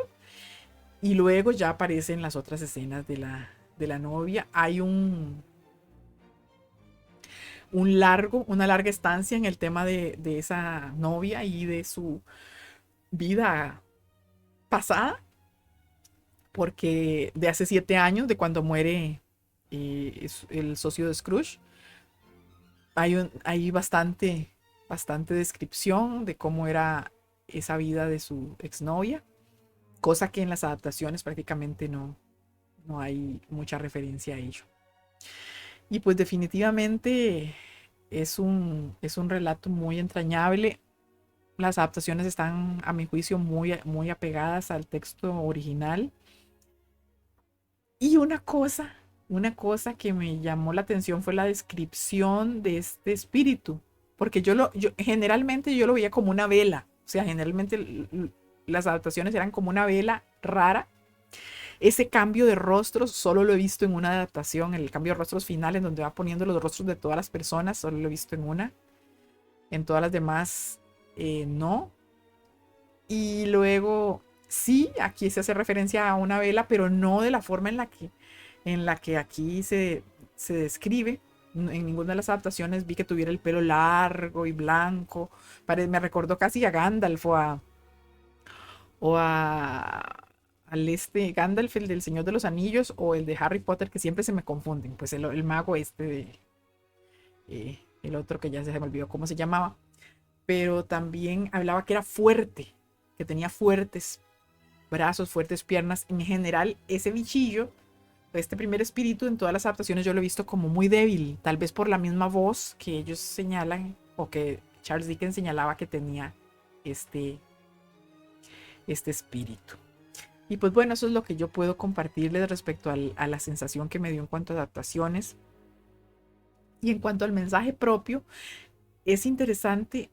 y luego ya aparecen las otras escenas de la novia. Hay una larga estancia en el tema de esa novia y de su vida pasada, porque de hace 7 años, de cuando muere el socio de Scrooge, hay bastante descripción de cómo era esa vida de su exnovia, cosa que en las adaptaciones prácticamente no hay mucha referencia a ello. Y pues definitivamente es un relato muy entrañable. Las adaptaciones están, a mi juicio, muy apegadas al texto original. Y una cosa que me llamó la atención fue la descripción de este espíritu, porque generalmente yo lo veía como una vela. O sea, generalmente las adaptaciones eran como una vela rara. Ese cambio de rostros solo lo he visto en una adaptación, el cambio de rostros final, en donde va poniendo los rostros de todas las personas, solo lo he visto en una. En todas las demás, no. Y luego, sí, aquí se hace referencia a una vela, pero no de la forma en la que aquí se describe. en ninguna de las adaptaciones vi que tuviera el pelo largo y blanco. Me recordó casi a Gandalf o al este Gandalf, el del Señor de los Anillos, o el de Harry Potter, que siempre se me confunden. Pues el mago este el otro que ya se me olvidó cómo se llamaba. Pero también hablaba que era fuerte, que tenía fuertes brazos, fuertes piernas. En general, ese bichillo, este primer espíritu, en todas las adaptaciones yo lo he visto como muy débil, tal vez por la misma voz que ellos señalan o que Charles Dickens señalaba que tenía este, este espíritu. Y pues bueno, eso es lo que yo puedo compartirles respecto a la sensación que me dio en cuanto a adaptaciones. Y en cuanto al mensaje propio, es interesante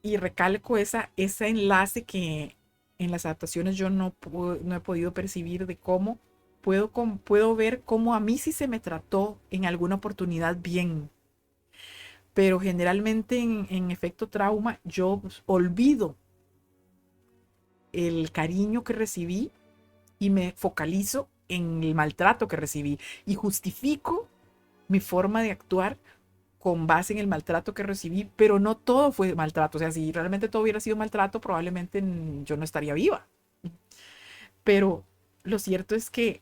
y recalco ese enlace que en las adaptaciones yo no he podido percibir de cómo puedo ver cómo a mí sí se me trató en alguna oportunidad bien, pero generalmente en efecto trauma yo olvido el cariño que recibí y me focalizo en el maltrato que recibí y justifico mi forma de actuar con base en el maltrato que recibí, pero no todo fue maltrato. O sea, si realmente todo hubiera sido maltrato, probablemente yo no estaría viva. Pero lo cierto es que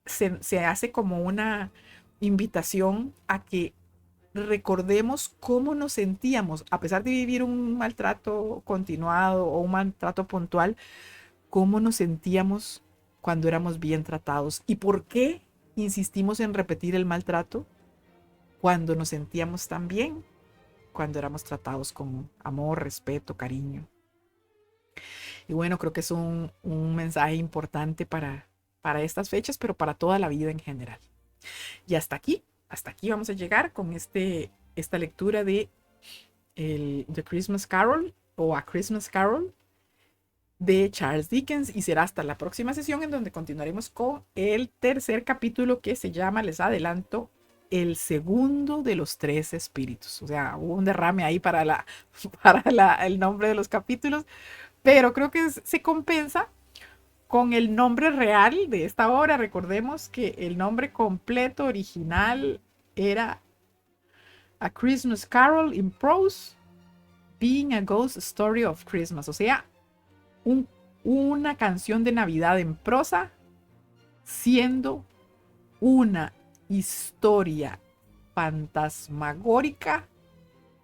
se hace como una invitación a que recordemos cómo nos sentíamos, a pesar de vivir un maltrato continuado o un maltrato puntual, cómo nos sentíamos cuando éramos bien tratados y por qué insistimos en repetir el maltrato cuando nos sentíamos tan bien, cuando éramos tratados con amor, respeto, cariño. Y bueno, creo que es un mensaje importante para estas fechas, pero para toda la vida en general. Y hasta aquí vamos a llegar con esta lectura de The Christmas Carol o A Christmas Carol de Charles Dickens y será hasta la próxima sesión en donde continuaremos con el tercer capítulo que se llama, les adelanto, el segundo de los tres espíritus. O sea, hubo un derrame ahí el nombre de los capítulos, pero creo que se compensa con el nombre real de esta obra. Recordemos que el nombre completo original era A Christmas Carol in Prose, Being a Ghost Story of Christmas. O sea, un, una canción de Navidad en prosa, siendo una historia fantasmagórica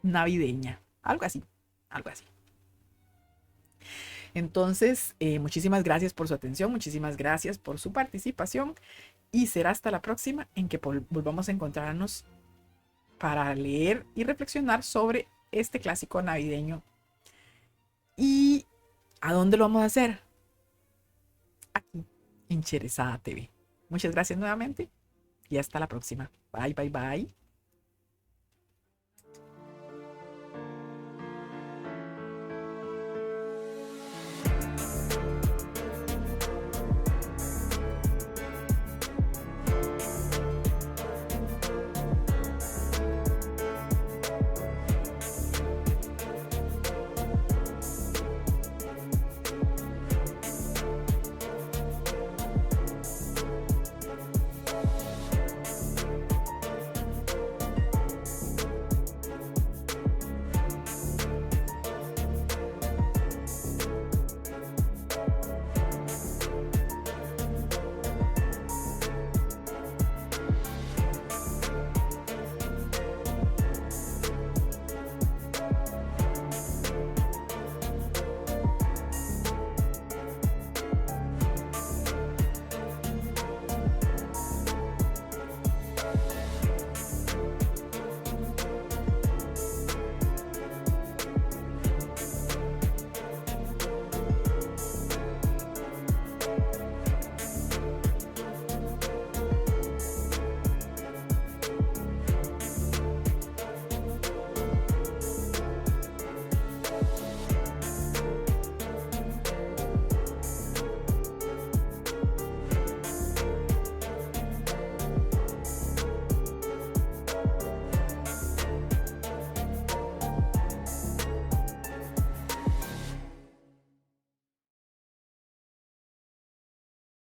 navideña. Algo así, algo así. Entonces, muchísimas gracias por su atención, muchísimas gracias por su participación y será hasta la próxima en que volvamos a encontrarnos para leer y reflexionar sobre este clásico navideño. ¿Y a dónde lo vamos a hacer? Aquí, en Cherezada TV. Muchas gracias nuevamente y hasta la próxima. Bye, bye, bye.